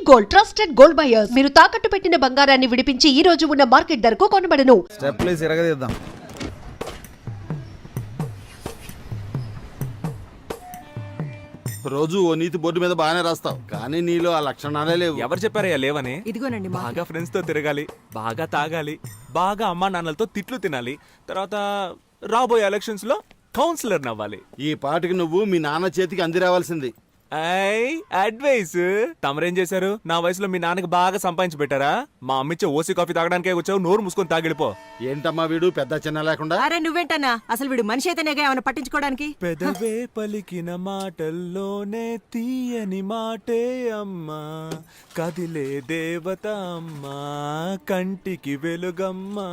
Gold, trusted gold buyers. మీరు తాకట్టు పెట్టిన బంగారాన్ని విడిపించి ఈ రోజు ఉన్న మార్కెట్ ధరకు కొనబడను. స్టెప్లు ఇరగదీద్దాం. రోజు ఓ నీతి బోర్డు మీద బాగానే రాస్తావు, కానీ నీలో ఆ లక్షణాలే లేవు. ఎవరు చెప్పారయ్యా లేవని? ఇదిగోనండి బాగా ఫ్రెండ్స్ తో తిరగాలి, బాగా తాగాలి, బాగా అమ్మా నాన్నలతో తిట్లు తినాలి, తర్వాత రాబోయే ఎలక్షన్స్ లో కౌన్సిలర్ నవ్వాలి. ఈ పాటికి నువ్వు మీ నాన్న చేతికి అంది రావాల్సింది. అడ్వైస్ తమరేం చేశారు? నా వయసులో మీ నాన్నకి బాగా సంపాదించి పెట్టారా? మా అమ్మిచ్చే ఓసీ కాఫీ తాగడానికే వచ్చావు, నోరు మూసుకొని తాగిడిపో. ఏంటమ్మా వీడు పెద్ద చిన్న లేకుండా? అరే నువ్వేంటన్నా, అసలు వీడు మనిషి అయితేనేగా ఏమైనా పట్టించుకోవడానికి? పెదవే పలికిన మాటల్లోనే తీయని మాటే అమ్మా, కదిలే దేవత అమ్మా, కంటికి వెలుగమ్మా,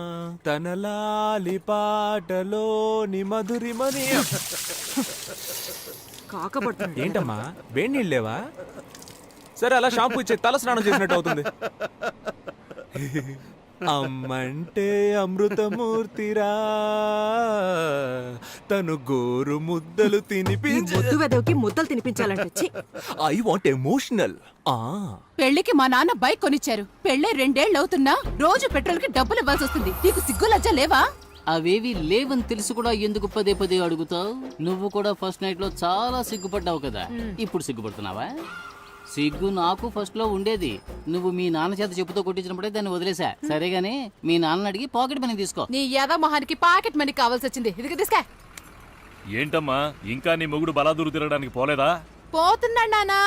తన లాలి పాటలోని మధురిమని. ఏంటమ్మా వేడి నీళ్ళు లేవా? సరే అలా షాంపూ ఇచ్చే, తల స్నానం చేసినట్టు అవుతుంది. అమ్మంటే అమృతమూర్తిరా, తను గోరు ముద్దలు ముద్దలు తినిపించాలంటే ఐ వాంట్ ఎమోషనల్. పెళ్లికి మా నాన్న బైక్ కొనిచ్చారు. పెళ్ళే 2 ఏళ్ళు అవుతున్నా రోజు పెట్రోల్ కి డబ్బులు ఇవ్వాల్సి వస్తుంది. నీకు సిగ్గు లజ్జ లేవా? అవేవి లేవని తెలుసు కూడా ఎందుకు పదే పదే అడుగుతావు? నువ్వు కూడా ఫస్ట్ నైట్ లో చాలా సిగ్గుపడ్డావు కదా, ఇప్పుడు సిగ్గుపడుతున్నావా? సిగ్గు నాకు ఫస్ట్ లో ఉండేది. నువ్వు మీ నాన్న చేత చెప్పుతో కొట్టించినప్పుడే దాన్ని వదిలేసా. సరేగాని మీ నాన్న అడిగి పాకెట్ మనీ తీసుకో. నీ యాద మొహానికి పాకెట్ మనీ కావాల్సి వచ్చింది. ఇది తీసుకా. ఏంటమ్మా ఇంకా నీ మొగుడు బలాదూరు తిరగడానికి పోలేదా? పోతున్నాడు నానా.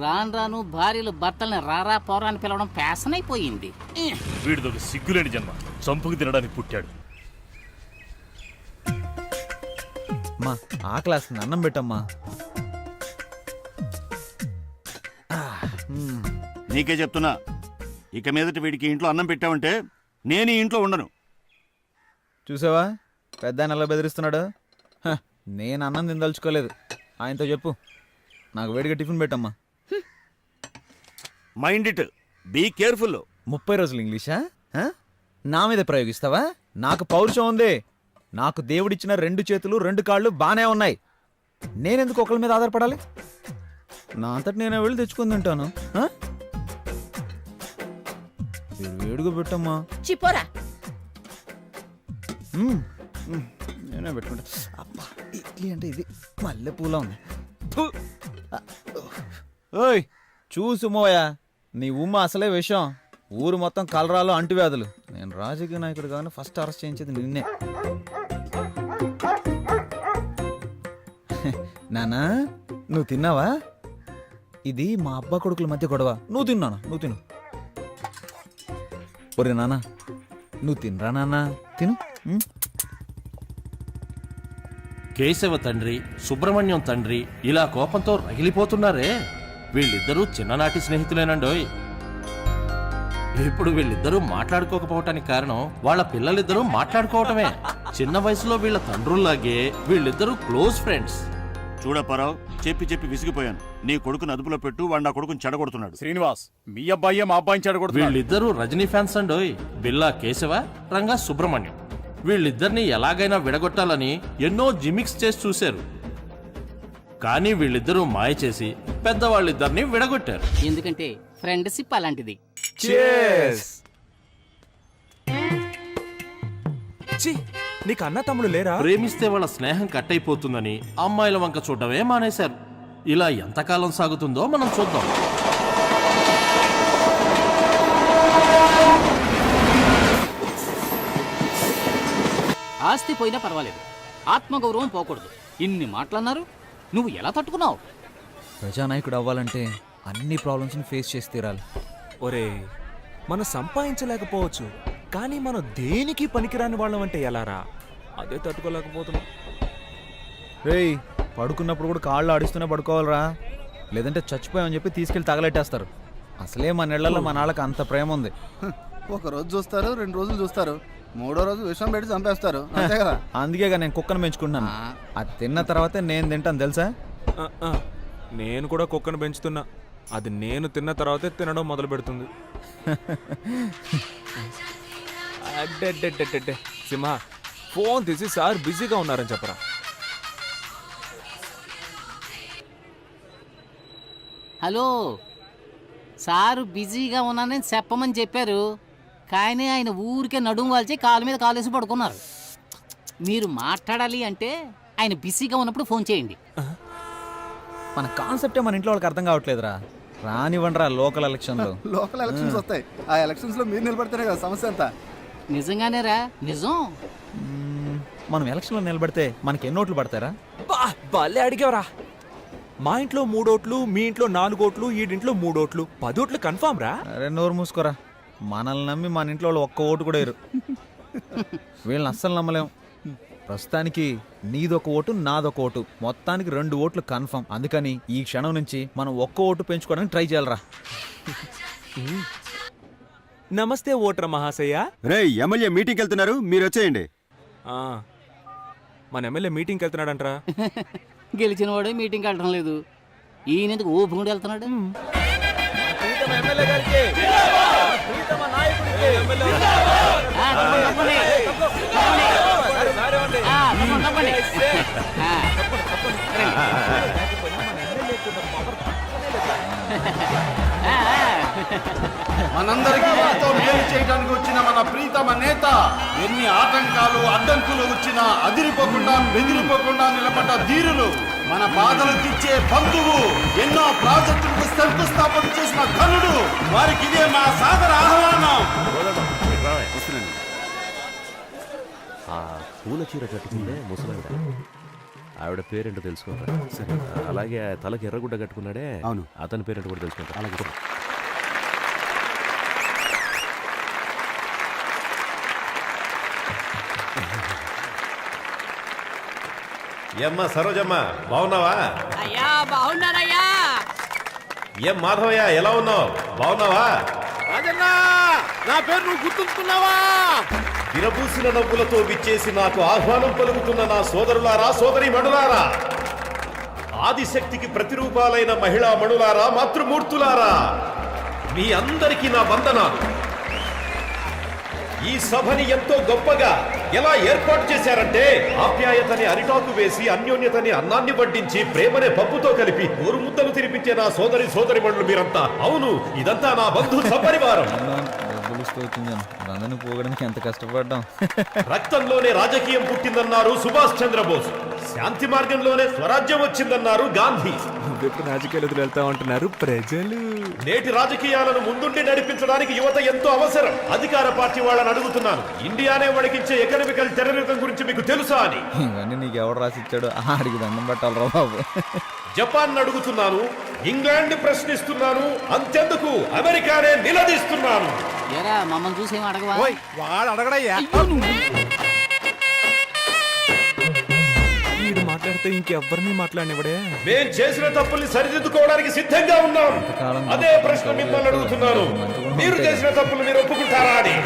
రాను రాను భార్యలు భర్తల్ని రారా పోరా అని పిలవడం ఫ్యాషన్ అయిపోయింది. వీడిదొక సిగ్గులేని జన్మ, చంపుకు తినడానికి పుట్టాడు. మా ఆ క్లాస్ అన్నం పెట్టమ్మా. నీకే చెప్తున్నా, ఇక మీదట వీడికి ఇంట్లో అన్నం పెట్టావంటే నేను ఈ ఇంట్లో ఉండను. చూసావా పెద్ద ఆయన ఎలా బెదిరిస్తున్నాడు? నేను అన్నం తినదలుచుకోలేదు. ఆయనతో చెప్పు నాకు వేడిగా టిఫిన్ పెట్టమ్మా. Mind it, be careful. 30 రోజులు ఇంగ్లీషా? నా మీద ప్రయోగిస్తావా? నాకు పౌరుషం ఉంది. నాకు దేవుడిచ్చిన 2 చేతులు 2 కాళ్ళు బానే ఉన్నాయి. నేనెందుకు ఒకళ్ళ మీద ఆధారపడాలి? నా అంతటి నేను వెళ్ళి తెచ్చుకుని తింటాను. వేడిగా పెట్టమ్మా. చిపోరా. నేనే పెట్టుకుంటా. అబ్బా ఇడ్లీ అంటే ఇది మల్లె పూల ఉంది. ఓయ్ చూసు మోయా, నీ ఉమ్మ అసలే విషయం. ఊరు మొత్తం కలరాలు అంటువ్యాధులు. నేను రాజకీయ నాయకుడు కానీ ఫస్ట్ అరెస్ట్ చేయించేది నిన్నే. నానా నువ్వు తిన్నావా? ఇది మా అబ్బా కొడుకుల మధ్య గొడవ. నువ్వు తిన్నానా? నువ్వు తిను. ఒరే నాన్న నువ్వు తినరా నాన్న, తిను. కేశవ తండ్రి, సుబ్రహ్మణ్యం తండ్రి ఇలా కోపంతో రగిలిపోతున్నారే. వీళ్ళిద్దరూ చిన్ననాటి స్నేహితులేనండోయ్. ఇప్పుడు వీళ్ళిద్దరూ మాట్లాడుకోకపోవటానికి కారణం వాళ్ళ పిల్లలిద్దరూ మాట్లాడుకోవటమే. చిన్న వయసులో వీళ్ళ తండ్రుల్లాగే వీళ్ళిద్దరూ క్లోజ్ ఫ్రెండ్స్. చూడప్పారావు, చెప్పి చెప్పి విసిగిపోయాను. నీ కొడుకుని అదుపులో పెట్టు, వాడు నా కొడుకుని చెడగొడుతున్నాడు. శ్రీనివాస్, మీ అబ్బాయి మా అబ్బాయిని చెడగొడుతున్నాడు. వీళ్ళిద్దరూ రజనీ ఫ్యాన్స్ అండోయ్. బిల్లా కేశవ, రంగా సుబ్రహ్మణ్యం. వీళ్ళిద్దరిని ఎలాగైనా విడగొట్టాలని ఎన్నో జిమిక్స్ చేసి చూశారు. కానీ వీళ్ళిద్దరూ మాయ చేసి పెద్దవాళ్ళిద్దరిని విడగొట్టారు. ఎందుకంటే ఫ్రెండ్షిప్ అలాంటిది. నీకు అన్న తమ్ముడు లేరా? ప్రేమిస్తే వాళ్ళ స్నేహం కట్ అయిపోతుందని అమ్మాయిల వంక చూడటమే మానేశారు. ఇలా ఎంతకాలం సాగుతుందో మనం చూద్దాం. ఆస్తి పోయినా పర్వాలేదు, ఆత్మగౌరవం పోకూడదు. ఇన్ని మాటలన్నారు, నువ్వు ఎలా తట్టుకున్నావు? ప్రజానాయకుడు అవ్వాలంటే అన్ని ప్రాబ్లమ్స్ని ఫేస్ చేసి తీరాలి. ఒరే, మనం సంపాదించలేకపోవచ్చు, కానీ మనం దేనికి పనికిరాని వాళ్ళం అంటే ఎలారా? అదే తట్టుకోలేకపోతున్నాం. రేయ్ పడుకున్నప్పుడు కూడా కాళ్ళు ఆడిస్తూనే పడుకోవాలరా, లేదంటే చచ్చిపోయామని చెప్పి తీసుకెళ్ళి తగలెట్టేస్తారు. అసలే మన నెలల్లో మన వాళ్ళకి అంత ప్రేమ ఉంది. ఒక రోజు చూస్తారు, 2 రోజులు చూస్తారు, 3వ రోజు విషం పెట్టి చంపేస్తారు. అంతే కదా. అందుకేగా నేను కుక్కను పెంచుకుంటున్నాను. అది తిన్న తర్వాతే నేను తింటాను తెలుసా? నేను కూడా కుక్కను పెంచుతున్నా. అది నేను తిన్న తర్వాతే తినడం మొదలు పెడుతుంది. సింహ, ఫోన్ తీసి సార్ బిజీగా ఉన్నారని చెప్పరా. హలో, సారు బిజీగా ఉన్నానని చెప్పమని చెప్పారు, కానీ ఆయన ఊరికే నడుము వాల్చి కాలు మీద కాలేసి పడుకున్నారు. మీరు మాట్లాడాలి అంటే ఆయన బిజీగా ఉన్నప్పుడు ఫోన్ చేయండి. మన కాన్సెప్టే మన ఇంట్లో వాళ్ళకి అర్థం కావట్లేదురా. రానివ్వండిరా లోకల్ ఎలక్షన్లు. లోకల్ ఎలక్షన్స్ వస్తాయి. ఆ ఎలక్షన్స్ లో మీరు నిలబడితేనే కదా సమస్య అంతా. నిజంగానేరా? నిజం. మనం ఎలక్షన్లో నిలబడితే మనకి ఎన్ని ఓట్లు పడతారా? భలే అడిగావరా. మా ఇంట్లో 3 ఓట్లు, మీ ఇంట్లో 4 ఓట్లు, ఈడింట్లో 3 ఓట్లు, 10 ఓట్లు కన్ఫామ్ రా. అరే నోరు మూసుకోరా. మనల్ని నమ్మి మన ఇంట్లో వాళ్ళు ఒక్క ఓటు కూడా వేరు. వీళ్ళని అస్సలు నమ్మలేం. ప్రస్తుతానికి నీదొక ఓటు, నాదొక ఓటు, మొత్తానికి 2 ఓట్లు కన్ఫర్మ్. అందుకని ఈ క్షణం నుంచి మనం ఒక్క ఓటు పెంచుకోవడానికి ట్రై చేయాలరా. నమస్తే ఓటర్ మహాశయ. రే ఎమ్మెల్యే మీటింగ్కి వెళ్తున్నారు, మీరు వచ్చేయండి. మన ఎమ్మెల్యే మీటింగ్కి వెళ్తున్నాడంట్రా. గెలిచిన వాడే మీటింగ్కి వెళ్ళడం లేదు, ఈయన ఎందుకు ఓపెన్ కూడా వెళ్తున్నాడు? మనందరికీ ఎంతో మేలు చేయడానికి వచ్చిన మన ప్రీతమ నేత ఎన్ని ఆటంకాలు అడ్డంకులు వచ్చినా అదిరిపోకుండా బెదిరిపోకుండా నిలబడ్డ ధీరులు, మన బాధలు తీర్చే బంధువు, ఎన్నో ప్రాజెక్టులకు శంకుస్థాపన చేసిన ఘనుడు, వారికి ఇదే మా సాదర ఆహ్వానం. ఆ పూల చీర కట్టుకుంటే ముసలావిడ, ఆవిడ పేరేంటో తెలుసుకుంటా. సరే, అలాగే తలకి ఎర్రగుడ్డ కట్టుకున్నాడే, అవును, అతని పేరేంటో కూడా తెలుసుకుంటా. అలాగే ఏమ్మా సరోజమ్మ, బాగున్నావా? అయ్యా బాగున్నారయ్యా. ఏం మాధవయ్య, ఎలా ఉన్నావు? బాగున్నావా? నా పేరు నువ్వు గుర్తుంచుకున్నావా? విరబూసిన నవ్వులతో విచ్చేసి నాకు ఆహ్వానం పలుకుతున్న నా సోదరులారా, సోదరి మణులారా, ఆదిశక్తికి ప్రతిరూపాలైన మహిళా మణులారా, మాతృమూర్తులారా, మీ అందరికీ నా వందనాలు. ఈ సభని ఎంతో గొప్పగా ఎలా ఏర్పాటు చేశారంటే, ఆప్యాయతని అరిటాకు వేసి, అన్యోన్యతని అన్నాన్ని వడ్డించి, ప్రేమనే పప్పుతో కలిపి ఊరు ముద్దలు తినిపించే నా సోదరి సోదరిమణులు మీరంతా. అవును, ఇదంతా నా బంధు సపరివారం. అందరిని పోగడానికి ఎంత కష్టపడ్డాం. రక్తంలోనే రాజకీయం పుట్టిందన్నారు సుభాష్ చంద్రబోస్, శాంతి మార్గంలోనే స్వరాజ్యం వచ్చిందన్నారు గాంధీ. నువ్వెప్పుడు రాజకీయాలు వెళ్తా ఉంటున్నారు ప్రజలు. నేటి రాజకీయాలను ముందుండి నడిపించడానికి యువత ఎంతో అవసరం. అధికార పార్టీ వాళ్ళని అడుగుతున్నాను, ఇండియానే వణికించే ఎకనామికల్ టెర్రరిజం గురించి మీకు తెలుసా అని. ఇవన్నీ నీకు ఎవడు రాసిచ్చాడు? ఆడికి దండం పెట్టాలరా బాబు. జపాన్ అడుగుతున్నాను, ఇంగ్లాండ్ ప్రశ్నిస్తున్నాను, అంతెందుకు అమెరికానే నిలదీస్తున్నాను. ఏరా మమ్మల్ని చూసి ఏం అడగవా? వాడు అడగడయ్యా. వీడు మాట్లాడితే ఇంకెవ్వరిని మాట్లాడినవాడే. మేం చేసిన తప్పుల్ని సరిదిద్దుకోవడానికి సిద్ధంగా ఉన్నాం. అదే ప్రశ్న మిమ్మల్ని అడుగుతున్నాను, మీరు చేసిన తప్పులు మీరు ఒప్పుకుంటారా అని.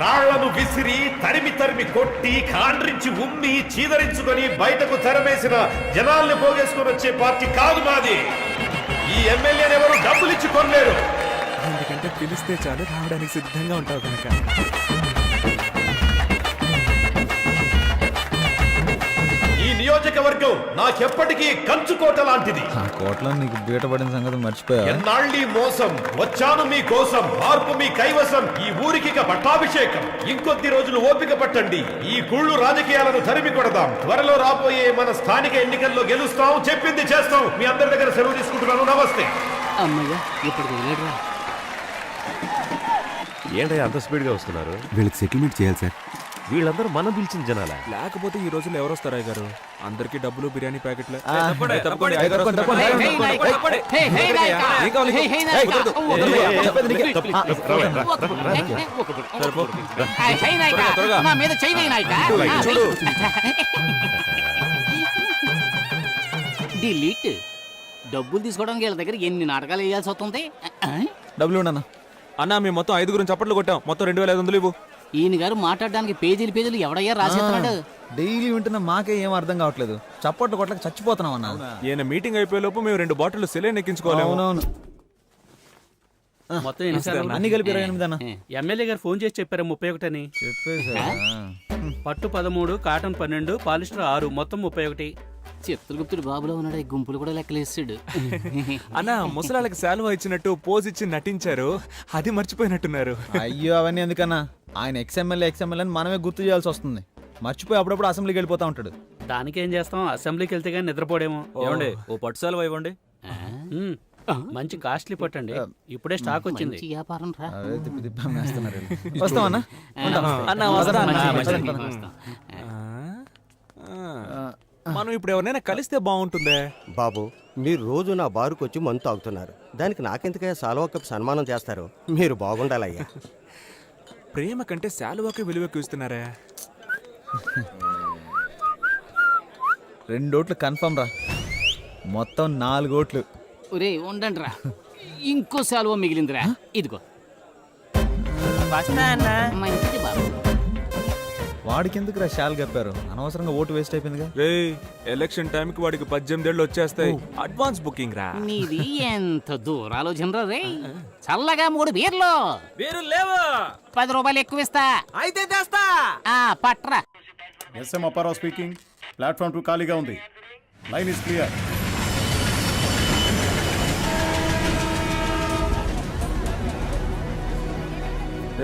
రాళ్లను విసిరి, తరిమి తరిమి కొట్టి, కాండ్రించి ఉమ్మి, చీదరించుకొని బయటకు తెరమేసిన జనాల్ని పోగేసుకొని వచ్చే పార్టీ కాదు మాది. ఈ ఎమ్మెల్యేని ఎవరు డబ్బులు ఇచ్చి కొనలేరు. ఎందుకంటే పిలిస్తే చాలు రావడానికి సిద్ధంగా ఉంటావు కనుక. ఈ నియోజకవర్గం నాకెప్పటికీ కంచుకోట లాంటిది. ఆ కోట్లో నీకు బీటపడిన సంగతి మర్చిపోయా. ఎన్నాళ్ళీ మోసం, వచ్చాను మీ కోసం, మార్పు మీ కైవసం, ఈ ఊరికి పట్టాభిషేకం. ఇంకొద్ది రోజులు ఓపిక పట్టండి, ఈ కుళ్ళు రాజకీయాలను తరిమి కొడదాం. త్వరలో రాబోయే మన స్థానిక ఎన్నికల్లో గెలుస్తాం, చెప్పింది చేస్తాం. మీ అందరి దగ్గర సెలవు తీసుకుంటున్నాను. నమస్తే. అమ్మయ్య, ఇప్పుడు వదిలేడురా. ఏంటయ్యా అంత స్పీడ్గా వస్తున్నారు? వీళ్ళకి సెటిల్మెంట్ చేయాలి సార్. వీళ్ళందరూ మనం పిలిచిన జనాలా? లేకపోతే ఈ రోజుల్లో ఎవరు వస్తారా గారు? అందరికి డబ్బులు, బిర్యానీ ప్యాకెట్లు. నా మీద చెయ్యి వేయి నాయకా. డిలీట్. డబ్బులు తీసుకోవడానికి వీళ్ళ దగ్గర ఎన్ని నాటకాలు వేయాల్సి వస్తుంది. డబ్బులు ఉండన్నా. అన్నా మేము మొత్తం 5 చప్పట్లు కొట్టాం. మొత్తం 2500 ఇవ్వు. ఈయన గారు మాట్లాడడానికి పేజీలు ఎవడయ్యా రాసేస్తున్నాడు? డైలీ వింటున్న మాకే ఏం అర్థం కావట్లేదు. చప్పట్లు కొట్లకి చచ్చిపోతున్నాం అన్న. ఈయన మీటింగ్ అయిపోయే లోపు మేము 2 బాటిల్ సెలైన్ ఎక్కించుకోవాలి. అవునవును. మొత్తం అన్ని కలిపి 28 అన్న. ఎమ్మెల్యే గారు ఫోన్ చేసి చెప్పారు 31 అని. చెప్పేసా? పట్టు 13, కాటన్ 12, పాలిస్టర్ 6, మొత్తం 31. చిత్రగుప్తుడు బాబులో ఉన్నాడు, ఈ గుంపులు కూడా లెక్కలేసాడు. అన్న ముసలాళ్ళకి శాలువా ఇచ్చినట్టు పోజ్ ఇచ్చి నటించారు, అది మర్చిపోయినట్టున్నారు. అయ్యో అవన్నీ ఎందుకన్నా, ఆయన ఎక్స్ఎమ్మెల్యే అని మనమే గుర్తు చేయాల్సి వస్తుంది. మర్చిపోయి అప్పుడప్పుడు అసెంబ్లీకి వెళ్ళిపోతా ఉంటాడు. దానికేం చేస్తాం, అసెంబ్లీకి వెళ్తే కానీ నిద్రపోడేమో. ఏమండి ఓ పట్టుసాలు ఇవ్వండి. మ్మ్. మంచి కాస్ట్లీ పట్టండి, ఇప్పుడే స్టాక్ వచ్చింది. మంచి వ్యాపారం రా. అవే తిప్పి అమ్మేస్తున్నారు వీళ్ళు. వస్తామన్నా అన్న వస్తా అన్న. పదండి, పదండి. వస్తాం. మనం ఇప్పుడు ఎవరినైనా కలిస్తే బాగుంటుందే. బాబు, మీరు రోజు నా బారుకు వచ్చి మందు తాగుతున్నారు, దానికి నాకెందుకయ్యా సాల్వా కప్ సన్మానం చేస్తారు? మీరు బాగుండాలయ్యా. ప్రేమ కంటే శాలువాకే విలువ ఎక్కువ ఇస్తున్నారే. 2 ఓట్లు కన్ఫర్మ్ రా, మొత్తం 4 ఓట్లు. ఒరే ఉండండి రా, ఇంకో శాలువా మిగిలిందిరా, ఇదిగో. మంచిది బాబు. వాడికి ఎందుకు రా షాల్ కప్పారు, అనవసరంగా ఓటు వేస్ట్ అయిపోయిందిగా. ఎలక్షన్ టైంకి వాడికి 18 ఏళ్ళు వచ్చేస్తాయి. అడ్వాన్స్ బుకింగ్ రా. నీది ఎంత దూరాలోచన రే. చల్లగా 3 బీర్లు. వేరు లేవా? 10 రూపాయలు ఎక్కువ ఇస్తా. అయితే తెస్తా. పట్రా. S M Apparao speaking. ప్లాట్ఫామ్ 2 ఖాళీగా ఉంది. Line is clear.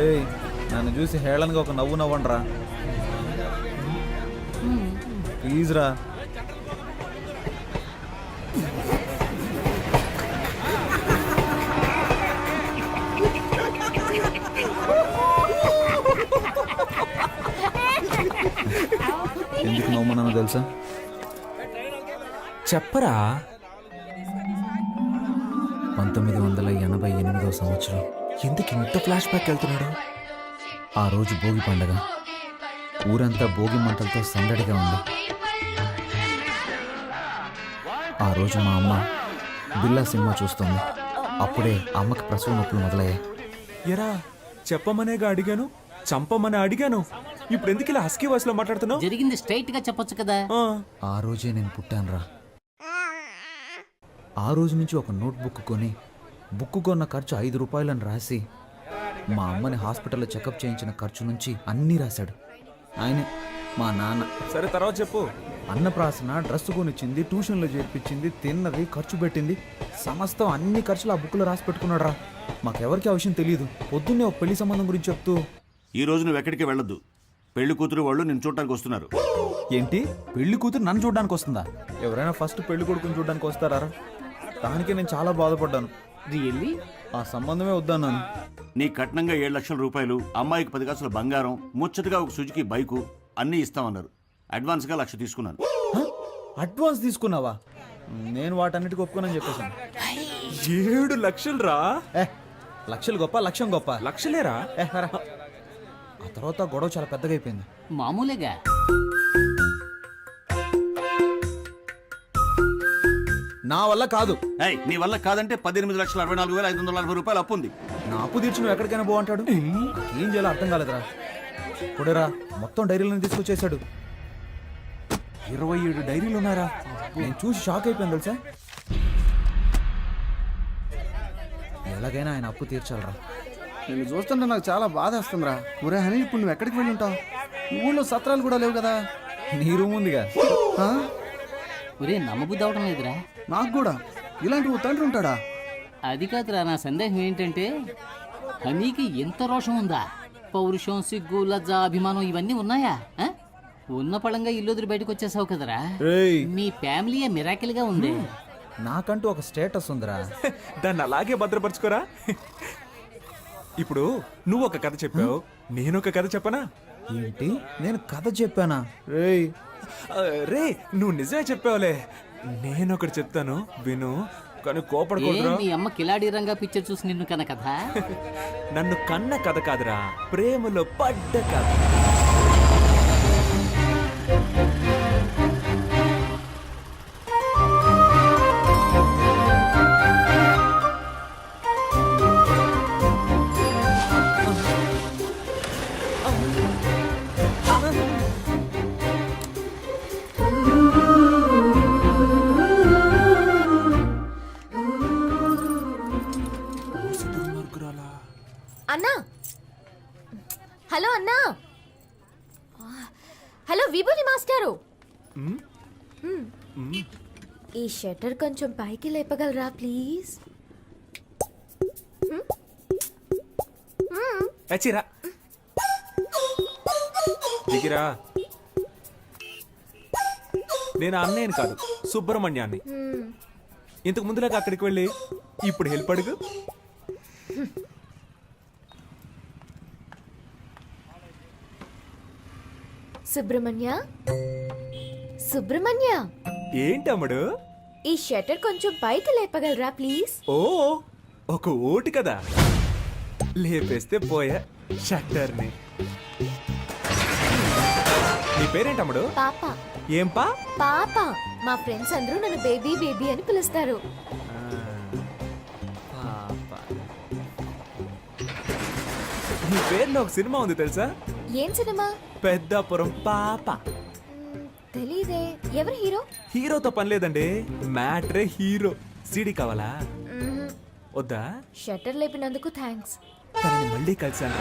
ఏయ్, నన్ను చూసి హేళనగా ఒక నవ్వు నవ్వండి రా ప్లీజ్ రా. ఎందుకు నవ్వుమన్నానో తెలుసా? చెప్పరా. 1988వ సంవత్సరం. ఎందుకు ఇంత ఫ్లాష్ బ్యాక్ వెళ్తున్నాడు? ఆ రోజు భోగి పండగ, ఊరంతా భోగి మంటలతో సందడిగా ఉంది. ఆ రోజు మా అమ్మ బిల్లా సినిమా చూస్తుంది. అప్పుడే అమ్మకి ప్రసవ నొప్పులు మొదలయ్యాయి. ఎరా చెప్పమనేగా అడిగాను, చంపమని అడిగాను, ఇప్పుడు ఎందుకు ఇలా హస్కీ వాయిస్ లో మాట్లాడుతున్నావు? జరిగింది స్ట్రైట్ గా చెప్పొచ్చు కదా. ఆ రోజే నేను పుట్టాను రా. ఆ రోజు నుంచి ఒక నోట్బుక్ కొని, బుక్ కొన్న ఖర్చు 5 రూపాయలని రాసి, మా అమ్మని హాస్పిటల్లో చెకప్ చేయించిన ఖర్చు నుంచి అన్నీ రాశాడు ఆయనే, మా నాన్న. సరే తర్వాత చెప్పు. అన్నప్రాసన, డ్రెస్ కొనిచ్చింది, ట్యూషన్లో చేర్పించింది, తిన్నది, ఖర్చు పెట్టింది, సమస్తం అన్ని ఖర్చులు ఆ బుక్లో రాసి పెట్టుకున్నాడు రా. మాకెవరికి ఆ విషయం తెలియదు. పొద్దున్నే ఒక పెళ్లి సంబంధం గురించి చెప్తూ, ఈ రోజు నువ్వు ఎక్కడికి వెళ్ళొద్దు, పెళ్లి కూతురు వాళ్ళు నిన్ను చూడటానికి వస్తున్నారు. ఏంటి పెళ్లి కూతురు నన్ను చూడడానికి వస్తుందా? ఎవరైనా ఫస్ట్ పెళ్లి కొడుకుని చూడడానికి వస్తారా? దానికి నేను చాలా బాధపడ్డాను. రియల్లీ? ఆ సంబంధమే వద్దన్నాను. నీ కట్నంగా 7 లక్షల రూపాయలు, అమ్మాయికి 10 కాసుల బంగారం, ముచ్చటగా ఒక సుజుకి బైకు అన్నీ ఇస్తామన్నారు. అడ్వాన్స్గా 1 లక్ష తీసుకున్నాను. అడ్వాన్స్ తీసుకున్నావా? నేను వాటన్నిటికీ ఒప్పుకోనని చెప్పేశాను. 7 లక్షలు రా. లక్షలు గొప్ప, లక్ష్యం గొప్ప. లక్షలేరా? ఆ తర్వాత గొడవ చాలా పెద్దగా అయిపోయింది. మామూలుగా నా వల్ల కాదు. నీ వల్ల కాదంటే 18,64,540 రూపాయలు అప్పు ఉంది. నా అప్పు తీర్చి నువ్వు ఎక్కడికైనా బాగుంటాడు. ఏం చేయాలో అర్థం కాలేదురా. కొడేరా మొత్తం డైరీలను తీసుకొచ్చేసాడు. 27 డైరీలు ఉన్నారా? నేను చూసి షాక్ అయిపోయాను తెలుసా. ఎలాగైనా ఆయన అప్పు తీర్చాలరా. నేను చూస్తుంటే నాకు చాలా బాధ వస్తుందిరా. ఒరే హనీ, ఇప్పుడు నువ్వు ఎక్కడికి వెళ్ళి ఉంటావు? ఊళ్ళో సత్రాలు కూడా లేవు కదా. నీ రూమ్ ఉందిగా. ఒరే నమ్మబుద్ధి అవడం లేదురా. నాకు కూడా ఇలాంటి ఓ తండ్రి ఉంటాడా? అది కాదురా, నా సందేహం ఏంటంటే హనీకి ఎంత రోషం ఉందా? పౌరుషం, సిగ్గు, లజ్జ, అభిమానం ఇవన్నీ ఉన్నాయా? ఉన్న పళంగా ఇల్లు వదిలి బయటకు వచ్చేసావు కదరా. మీ ఫ్యామిలీ మిరాకిల్ గా ఉంది. నాకంటూ ఒక స్టేటస్ ఉందిరా. దాన్ని అలాగే భద్రపరచుకోరా. ఇప్పుడు నువ్వు ఒక కథ చెప్పావు, నేను ఒక కథ చెప్పనా? ఏంటి, నేను కథ చెప్పానా? రే నువ్వు నిజమే చెప్పావులే. నేను ఒకటి చెప్తాను విను, కానీ కోపడకూడదురా. మీ అమ్మ కిలాడి రంగా పిక్చర్ చూసి నిన్ను కన్న కథ? నన్ను కన్న కథ కాదురా, ప్రేమలో పడ్డ కథ. అన్నా, హలో అన్నా, షట్టర్ కొంచెం పైకి లేపగలరా ప్లీజ్? చిరా దిగిరా. నేను అన్నయ్యని కాదు, సుబ్రహ్మణ్యాన్ని. ఇంతకు ముందులాగా అక్కడికి వెళ్ళి ఇప్పుడు హెల్ప్ అడుగు. సుబ్రహ్మణ్య, సుబ్రహ్మణ్య, ఏంటమ్ముడు? ఈ షట్టర్ కొంచెం పైకి లేపగలరా ప్లీజ్? ఓ, ఒక ఓటు కదా, లేపేస్తే పోయా షట్టర్ని. నీ పేరేంటమ్ముడు? పాప. ఏం పా? పాప. మా ఫ్రెండ్స్ అందరూ నన్ను బేబీ బేబీ అని పిలుస్తారు. నీ పేరులో ఒక సినిమా ఉంది తెలుసా? ఏం సినిమా? పెద్దాపురం పాప. తెలీదే. ఎవరు హీరో? హీరోతో పని లేదండి, మ్యాట్రే హీరో. సీడీ కావాలా? వద్దా? షట్టర్ లేపినందుకు థ్యాంక్స్. తనని మళ్ళీ కలిసాను.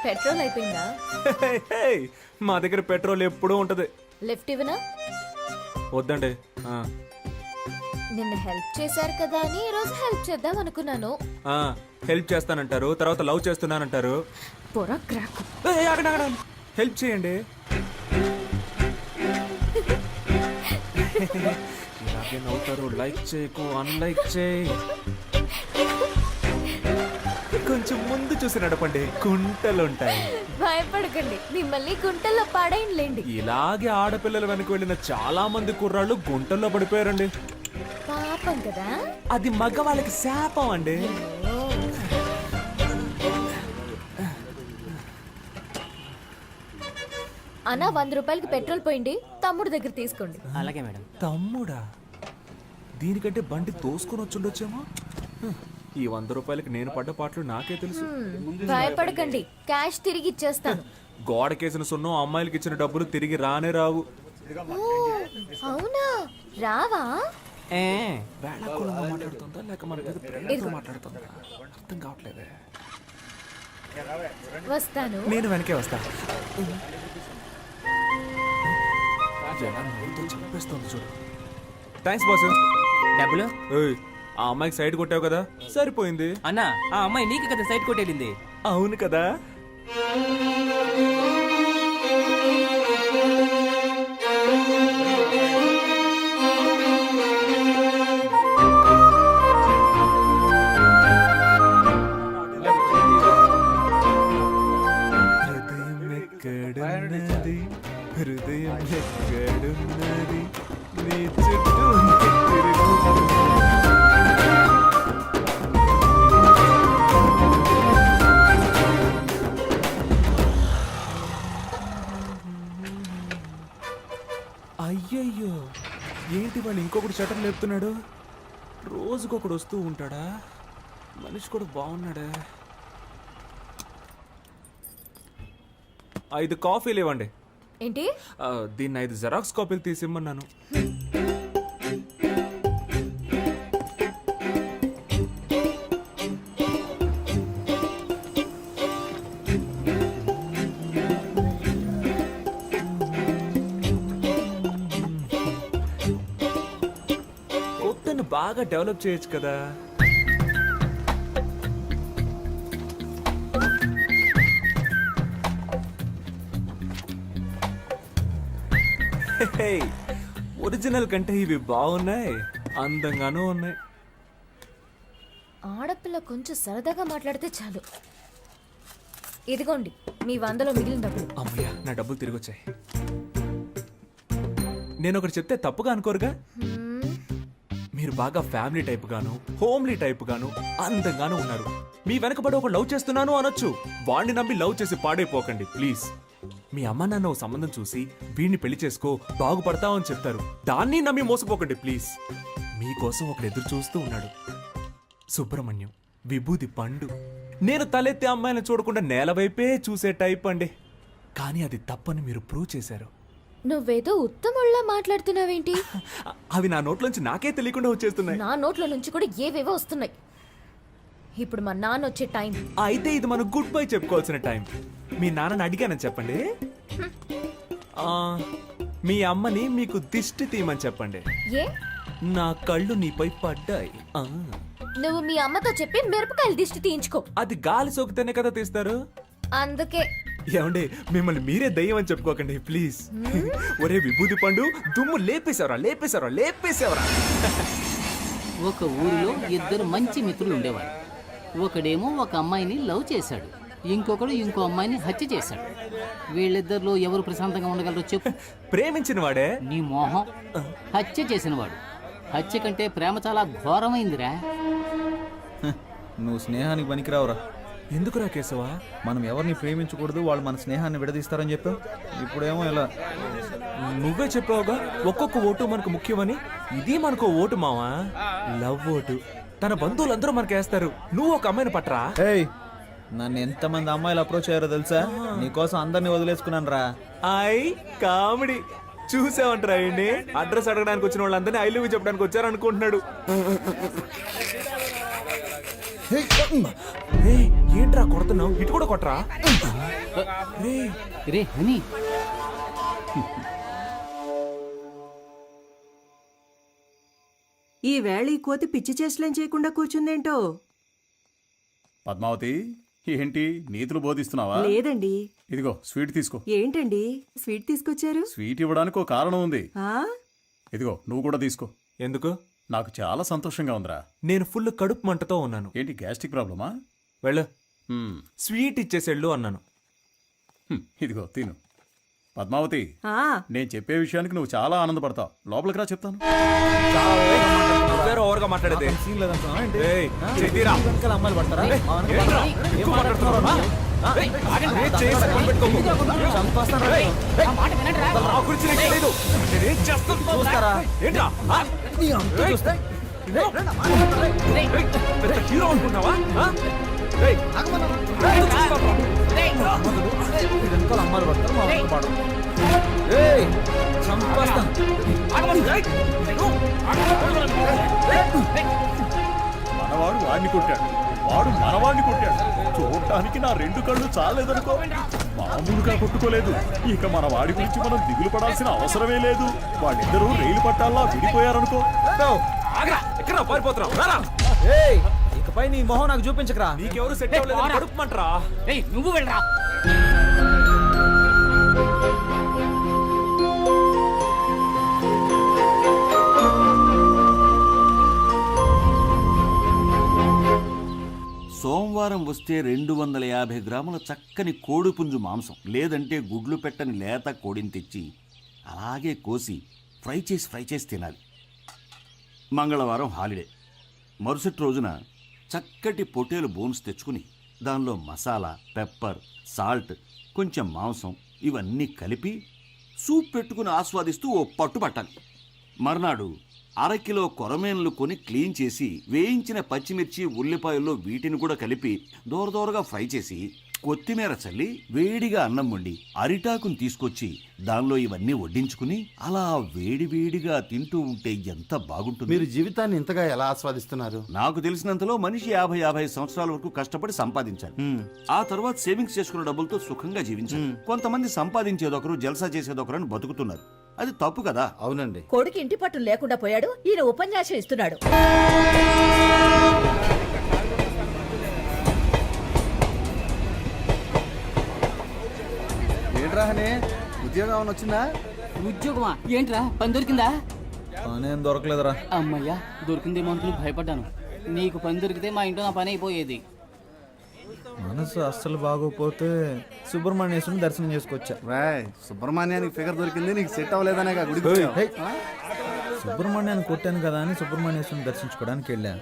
పెట్రోల్ అయిపోయిందా? మా దగ్గర పెట్రోల్ ఎప్పుడూ ఉంటది. లిఫ్ట్ ఇవ్వనా? వద్దండి. నిన్న హెల్ప్ చేశారు కదా అని ఈ రోజు హెల్ప్ చేద్దాం అనుకున్నాను. హెల్ప్ చేస్తానంటారు, తర్వాత లవ్ చేస్తున్నానంటారు. పొర క్రాక్. హెల్ప్ చేయండి. ఇలాగే నవ్వుతారు. లైక్ చేయకు, అన్లైక్ చేయి. కొంచెం ముందు చూసి నడపండి, కుంటలుంటాయి. భయపడకండి, మిమ్మల్ని గుంటల్లో పాడైంలేండి. ఇలాగే ఆడపిల్లల వెనక వెళ్ళిన చాలా మంది కుర్రాళ్ళు గుంటల్లో పడిపోయారండి. పాపం కదా. అది మగవాళ్ళకి శాపం అండి. అన్నా 100 రూపాయలకి పెట్రోల్ పోయింది, తమ్ముడు దగ్గర తీసుకోండి. అలాగే మేడం. తమ్ముడా? దీనికంటే బండి తోసుకొని వచ్చుండొచ్చేమో. ఈ 100 రూపాయలకి నేను పడ్డ పాటలు నాకే తెలుసు. భయపడకండి, క్యాష్ తిరిగి ఇచ్చేస్తాను. గోడకేసిన సున్నం అమ్మాయిలకి ఇచ్చిన డబ్బులు తిరిగి రానే రావు. అవునా? రావా? మాట్లాడుతుందా లేక మన మీద ప్రేమతో మాట్లాడుతుందా అర్థం కావట్లేదే. వస్తాను. నేను వెనకే వస్తా. చెప్పేస్తుంది చూడు. Thanks boss. డబ్బులు? ఆ అమ్మాయికి సైడ్ కొట్టావు కదా, సరిపోయింది. అన్నా, ఆ అమ్మాయి నీకు కదా సైడ్ కొట్టేళ్ళింది. అవును కదా. హృదయం ఎక్కడున్నది, నీ చుట్టూ అయ్యయ్యో, ఏంటి వాళ్ళు ఇంకొకటి షటర్ లేపుతున్నాడు? రోజుకొకడు వస్తూ ఉంటాడా? మనిషి కూడా బాగున్నాడా? 5 కాఫీలు ఇవ్వండి. ఏంటి? దీన్ని 5 జెరాక్స్ కాపీలు తీసిమ్మన్నాను. కొత్తను బాగా డెవలప్ చేయొచ్చు కదా. ఒరిజినల్ కంటే ఇవి బాగున్నాయి, అందంగానూ ఉన్నాయి. ఆడపిల్ల కొంచెం సరదాగా మాట్లాడితే చాలు. ఇదిగోండి మీ 100లో మిగిలిన డబ్బులు. అమ్మయ్య, నా డబ్బులు తిరిగి వచ్చాయి. నేను ఒకటి చెప్తే తప్పుగా అనుకోరుగా? మీరు బాగా ఫ్యామిలీ టైప్ గాను, హోమ్లీ టైప్ గాను, అందంగాను ఉన్నారు. మీ వెనకబడి ఒక లవ్ చేస్తున్నాను అనొచ్చు. వాడిని నమ్మి లవ్ చేసి పాడైపోకండి ప్లీజ్. మీ అమ్మ నాన్న ఓ సంబంధం చూసి వీడిని పెళ్లి చేసుకో బాగుపడతావు అని చెప్తారు. దాన్ని నమ్మి మోసపోకండి ప్లీజ్. మీకోసం ఒకడు ఎదురు చూస్తూ ఉన్నాడు. సుబ్రహ్మణ్యం, విభూది పండు. నేను తలెత్తే అమ్మాయిని చూడకుండా నేల వైపే చూసే టైప్ అండి. కానీ అది తప్పని మీరు ప్రూవ్ చేశారు. నువ్వేదో ఉత్తముళ్ళ మాట్లాడుతున్నావేంటి? అవి నా నోట్లోంచి నాకే తెలియకుండా వచ్చేస్తున్నాయి. నా నోట్ల నుంచి కూడా ఏవేవో వస్తున్నాయి. ఇప్పుడు మా నాన్న వచ్చే టైం. అయితే ఇది మనం గుడ్ బై చెప్పుకోవాల్సిన టైం. మీ నాన్నని అడిగానని చెప్పండి. ఆ, మీ అమ్మని మీకు దిష్టి తీయమని చెప్పండి. ఏ నా కళ్ళు నీపై పడ్డాయి. నువ్వు మీ అమ్మతో చెప్పి మిరపకాయలు దిష్టి తీయించుకో. అది గాలి సోకితేనే కదా తీస్తారు. అందుకే ఏమండి, మిమ్మల్ని మీరే దయ్యం అని చెప్పుకోకండి ప్లీజ్. ఒరే విభూతి పండు, దుమ్ము లేపేశావరా. ఒక ఊరిలో ఇద్దరు మంచి మిత్రులు ఉండేవారు. ఒకడేమో ఒక అమ్మాయిని లవ్ చేశాడు, ఇంకొకడు ఇంకో అమ్మాయిని హత్య చేశాడు. వీళ్ళిద్దరిలో ఎవరు ప్రశాంతంగా ఉండగలరో చెప్పు. ప్రేమించిన వాడే. నీ మోహం. హత్య చేసిన వాడు. హత్య కంటే ప్రేమ చాలా ఘోరమైందిరా. నువ్వు స్నేహానికి పనికిరావురా. ఎందుకురా కేశవా? మనం ఎవరిని ప్రేమించకూడదు, వాళ్ళు మన స్నేహాన్ని విడదీస్తారని చెప్పావు. ఇప్పుడేమో ఇలా. నువ్వే చెప్పావుగా ఒక్కొక్క ఓటు మనకు ముఖ్యమని. ఇది మనకు ఓటు మావా, లవ్ ఓటు. తన బంధువులందరూ మనకేస్తారు. నువ్వు ఒక అమ్మాయిని పట్టరా. ఏయ్, నన్ను ఎంతమంది అమ్మాయిలు అప్రోచ్ అయ్యారో తెలుసా? నీకోసం అందరినీ వదిలేసుకున్నాను రా. కామెడీ చూసావంటరా. అండి అడ్రస్ అడగడానికి వచ్చిన వాళ్ళందరినీ ఐ లవ్ యూ చెప్పడానికి వచ్చారనుకుంటున్నాడు. ఏంట్రా కొడుతున్నావు? ఇటు కూడా కొట్టరా. రే హనీ, ఈ వేళ ఈ కోతి పిచ్చి చేష్టలేం చేయకుండా కూర్చుందేంటో. పద్మావతి, ఏంటి నీతులు బోధిస్తున్నావా? లేదండి. ఇదిగో స్వీట్ తీసుకో. ఏంటండి స్వీట్ తీసుకొచ్చారు? స్వీట్ ఇవ్వడానికి ఒక కారణం ఉంది. ఆ? ఇదిగో నువ్వు కూడా తీసుకో. ఎందుకు? నాకు చాలా సంతోషంగా ఉందిరా. నేను ఫుల్ కడుపు మంటతో ఉన్నాను. ఏంటి గ్యాస్ట్రిక్ ప్రాబ్లమా? వెళ్ళు, స్వీట్ ఇచ్చేసేళ్ళు అన్నాను. ఇదిగో తిను. పద్మావతి, ఆ, నేను చెప్పే విషయానికి నువ్వు చాలా ఆనందపడతావు. లోపలికి రా, చెప్తాను. ఓవర్గా మాట్లాడేది సీన్ లేదనుకున్నావా ఏంటి? చెయ్యిరా. వెనకాల అమ్మాయిలు పడతారా? మా వెనక ఏంట్రా? పడతారా? ఏం ఎక్కువ మాట్లాడుతున్నావు? మాట్లాడుతున్నావా? చేయి పక్కన పెట్టుకోకు. చంపేస్తాను రా. నా గురించి నీకు తెలీదు. నేనేం చేస్తాను చూస్తారా? ఏంట్రా? నీ అంత చూస్తే పెద్ద హీరో అనుకున్నావా? వెనకాల అమ్మాయిలు పడతారు, మా వెనక పడరు. ఏయ్, చంపేస్తాను. మనవాడు వాడిని కొట్టాడు, వాడు మనవాడిని కొట్టాడు. చూడటానికి నా రెండు కళ్ళు చాలేదనుకో. మామూలుగా కొట్టుకోలేదు. ఇక మన వాడి గురించి మనం దిగులు పడాల్సిన అవసరమే లేదు. వాళ్ళిద్దరూ రైలు పట్టాల్లా విడిపోయారనుకో. ఎక్కడ పారిపోతున్నావు? ఏయ్, ఇకపై నీ మొహం నాకు చూపించకరా. నీకెవరు సెట్ అవ్వలేదు కడుపుమంటరా. నువ్వు వెళ్ళరా. సోమవారం వస్తే 250 గ్రాముల చక్కని కోడిపుంజు మాంసం, లేదంటే గుడ్లు పెట్టని లేత కోడిని తెచ్చి అలాగే కోసి ఫ్రై చేసి తినాలి. మంగళవారం హాలిడే. మరుసటి రోజున చక్కటి పొటేలు బోన్స్ తెచ్చుకుని దానిలో మసాలా, పెప్పర్, సాల్ట్, కొంచెం మాంసం ఇవన్నీ కలిపి సూప్ పెట్టుకుని ఆస్వాదిస్తూ ఓ పట్టు పట్టాలి. మర్నాడు అరకిలో కొరమేన్లు కొని క్లీన్ చేసి వేయించిన పచ్చిమిర్చి, ఉల్లిపాయల్లో వీటిని కూడా కలిపి దోరదోరగా ఫ్రై చేసి కొత్తిమీర చల్లి వేడిగా అన్నం వండి అరిటాకుని తీసుకొచ్చి దానిలో ఇవన్నీ వడ్డించుకుని అలా వేడివేడిగా తింటూ ఉంటే ఎంత బాగుంటుంది. మీరు జీవితాన్ని ఇంతగా ఎలా ఆస్వాదిస్తున్నారు? నాకు తెలిసినంతలో మనిషి 50 సంవత్సరాల వరకు కష్టపడి సంపాదించాలి. ఆ తర్వాత సేవింగ్స్ చేసుకున్న డబ్బులతో సుఖంగా జీవించాలి. కొంతమంది సంపాదించేదొకరు, జల్సా చేసేదొకరు అని బతుకుతున్నారు. అది తప్పు కదా? అవునండి. కొడుకు ఇంటి పట్టు లేకుండా పోయాడు, ఈయన ఉపన్యాసం ఇస్తున్నాడు. ఏంట్రా హనీ, ఉద్యోగం ఏమైనా వచ్చిందా? ఉద్యోగమా? ఏంట్రా, పని దొరికిందా? పనేం దొరకలేదురా. అమ్మయ్యా, దొరికిందేమో అనుకుని భయపడ్డాను. నీకు పని దొరికితే మా ఇంట్లో నా పని అయిపోయేది. మనసు అస్సలు బాగోపోతే సుబ్రహ్మణ్యేశ్వరుని దర్శనం చేసుకొచ్చా. రాయ్, సుబ్రహ్మణ్యానికి ఫిగర్ దొరికింది, నీకు సెట్ అవ్వలేదనే గుడికి. సుబ్రహ్మణ్యాన్ని కొట్టాను కదా అని సుబ్రహ్మణ్యేశ్వరుని దర్శించుకోవడానికి వెళ్ళా.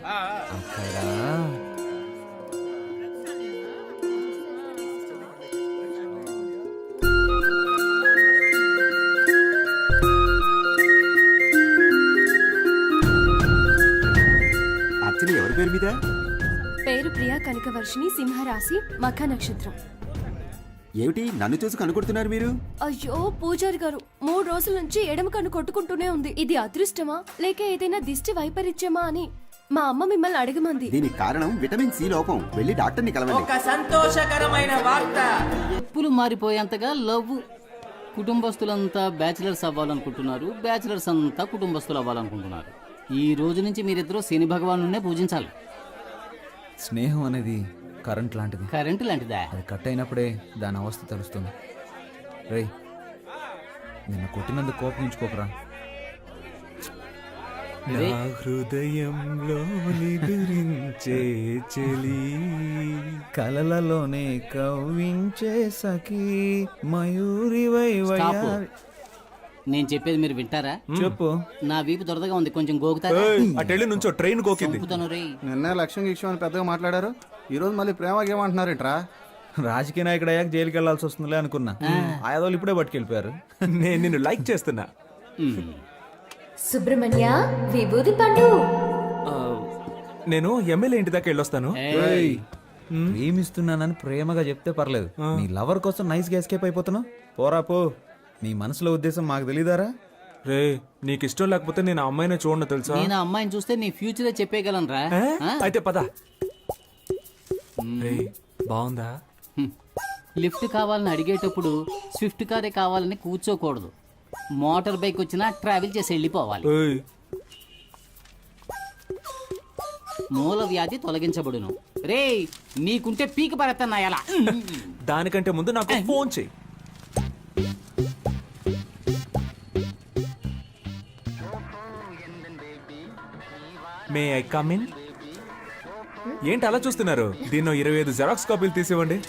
అక్కడ ఎవరి పేరు మీద? పేరు ప్రియా కనకవర్షిణి, సింహరాశి, మఖ నక్షత్రం. ఏమిటి నన్ను చూసి కనుకొడుతున్నారు మీరు? అయ్యో పూజారి గారు, 3 రోజుల నుంచి ఎడమ కన్ను కొట్టుకుంటూనే ఉంది. ఇది అదృష్టమా లేక ఏదైనా దిష్టి వైపరీత్యమా అని మా అమ్మ మిమ్మల్ని అడగమంది. దీనికి కారణం విటమిన్ సి లోపం. వెళ్ళి డాక్టర్ని కలవండి. ఒక సంతోషకరమైన వార్త. ఎప్పులు మారిపోయేంతగా లవ్. కుటుంబస్తులంతా బ్యాచిలర్స్ అవ్వాలనుకుంటున్నారు, బ్యాచిలర్స్ అంతా కుటుంబస్తులు అవ్వాలనుకుంటున్నారు. ఈ రోజు నుంచి మీరిద్దరూ శని భగవానునే పూజించాలి. స్నేహం అనేది కరెంట్ లాంటిది. కరెంటు లాంటిదా? అది కట్ అయినప్పుడే దాని అవస్థ తెలుస్తుంది. రేయ్, నిన్ను కొట్టినందుకు కోపగించుకోకరా. నా హృదయంలో నిదురించే చెలి, కలలలోనే కవ్వించే సఖీ మయూరి స్టాప్. నేను చెప్పేది మీరు వింటారా? చెప్పు. నా వీపు దొరదగా ఉంది, కొంచెం గోకుతారా? అటెళ్ళి నుంచో ట్రైన్ గోకింది. చంపుతాను రేయ్. నిన్న లక్ష్యం గిక్ష్యం అని పెద్దగా మాట్లాడారు. ఈ రోజు మళ్ళీ ప్రేమ గేమంటున్నారేంట్రా? రాజకీయ నాయకుడు అయ్యాక జైలుకి వెళ్లాల్సి వస్తుందిలే అనుకున్నా. ఆయాదోళ్ళు ఇప్పుడే పట్టుకెళ్ళిపోయారు. నేను నిన్ను లైక్ చేస్తున్నా. సుబ్రహ్మణ్య, విభూది పండు. నేను ఎమ్మెల్యే ఇంటి దాకా వెళ్ళొస్తాను. ఏయ్, ప్రేమిస్తున్నానని ప్రేమగా చెప్తే పర్లేదు. నీ లవర్ కోసం నైస్ గా ఎస్కేప్ అయిపోతున్నావు. పోరా పో. నీ మనసులో ఉద్దేశం మాకు తెలీదారా? రే, నీకు ఇష్టం లేకపోతే నేను ఆ అమ్మాయిని చూడను తెలుసా? నేను ఆ అమ్మాయిని చూస్తే నీ ఫ్యూచరే చెప్పేయగలను రా. అయితే పద. రే, బాగుందా? లిఫ్ట్ కావాలని అడిగేటప్పుడు స్విఫ్ట్ కారే కావాలని కూర్చోకూడదు. మోటార్ బైక్ వచ్చినా ట్రావెల్ చేసి వెళ్ళిపోవాలి. మూల వ్యాధి తొలగించబడును. రే, నీకుంటే పీక పడతాను ఎలా? దానికంటే ముందు నాకు ఫోన్ చెయ్యి. May I come in? ఏంటి అలా చూస్తున్నారు? దీన్నో 25 జెరాక్స్ కాపీలు తీసివ్వండి.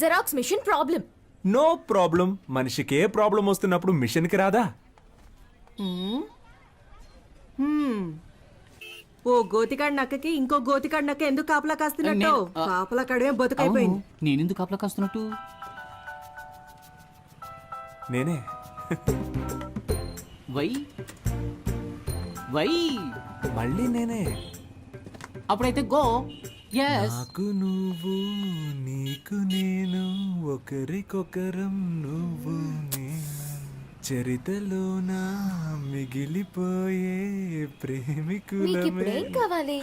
Xerox machine problem. No problem. మనిషికి ఏ ప్రాబ్లం వస్తున్నప్పుడు మిషన్ కి రాదా? ఓ గోతికాడి నక్కకి ఇంకో గోతికాడి నక్క ఎందుకు కాపలా కాస్తున్నట్టు? కాపలా కాడమే బతుకైపోయింది. నేనెందుకు కాపలా కాస్తున్నట్టు? నేనే. వై వై మళ్ళీ నేనే. అప్పుడైతే గో. నాకు నువ్వు, నీకు నేను, ఒకరికొకరం నువ్వు నేను, చరితలోన మిగిలిపోయే ప్రేమికులమే. మీకిప్పుడేం కావాలి?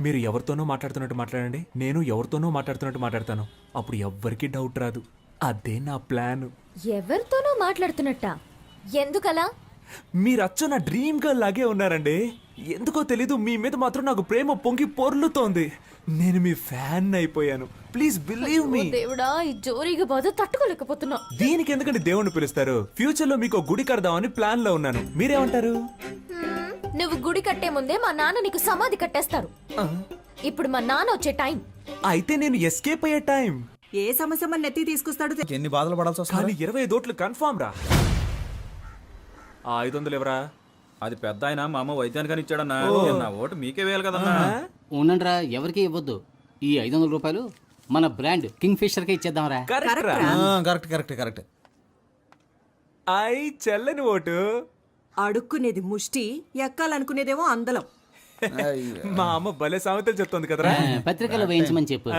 మీరు ఎవరితోనో మాట్లాడుతున్నట్టు మాట్లాడండి, నేను ఎవరితోనో మాట్లాడుతున్నట్టు మాట్లాడతాను. అప్పుడు ఎవ్వరికి డౌట్ రాదు. అదే నా ప్లాన్. ఎవరితోనో మాట్లాడుతున్నట్టా? ఎందుకలా? మీరు అచ్చ నా డ్రీమ్ గర్ల్ లాగే ఉన్నారండి. ఎందుకో తెలీదు, మీ మీద మాత్రం నాకు ప్రేమ పొంగి పొర్లుతోంది. నేను మీ ఫ్యాన్ అయిపోయాను. Please believe me. దేవుడా, ఈ జోరీగా బాధ తట్టుకోలేకపోతున్నా. దీనికి ఎందుకంటే దేవుణ్ణి పిలుస్తారు? ఫ్యూచర్ లో మీకు గుడి కడదామని ప్లాన్ లో ఉన్నాను. మీరేమంటారు? నువ్వు గుడి కట్టే ముందే మా నాన్న నీకు సమాధి కట్టేస్తారు. ఇప్పుడు మా నాన్న వచ్చే టైం. అయితే నేను ఎస్కేప్ అయ్యే టైం. ఏ సమస్య మన నెత్తి తీసుకొస్తాడు? ఎన్ని బాధలు పడాల్సి వస్తుంది? కానీ 25 ఓట్లు కన్ఫామ్ రా. ఆ 500 ఎవరా? అది పెద్ద ఆయన మా అమ్మ వైద్యానికని ఇచ్చాడన్నా. నా ఓటు మీకే వేయాలి కదన్నా. ఉండండిరా, ఎవరికి ఇవ్వద్దు. ఈ 500 రూపాయలు మన బ్రాండ్ కింగ్ ఫిషర్ కే ఇచ్చేద్దాంరా. కరెక్ట్. ఐ చెల్లని ఓటు. అడుక్కునేది ముష్టి, ఎక్కాలనుకునేదేమో అందలం. మా అమ్మ భలే సామెతలు చెప్తోంది కదరా. పత్రికలో వేయించమని చెప్పు.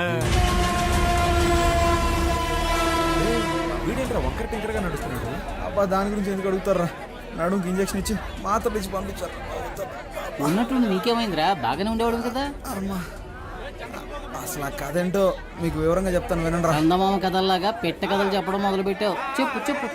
వీడేంట్రా వంకర టింకరగా నడుస్తున్నాడు? అబ్బా, దాని గురించి ఎందుకు అడుగుతారా? నడుముకి ఇంజక్షన్ ఇచ్చి మాత్రలు ఇచ్చి పంపించారు. ఉన్నట్టుండి నీకేమైందిరా? బాగానే ఉండేవాడు కదా. అసలు ఆ కథ ఏంటో మీకు వివరంగా చెప్తాను, వినండి. చందమామ కథల్లాగా పెట్ట కథలు చెప్పడం మొదలు పెట్టావు. చెప్పు.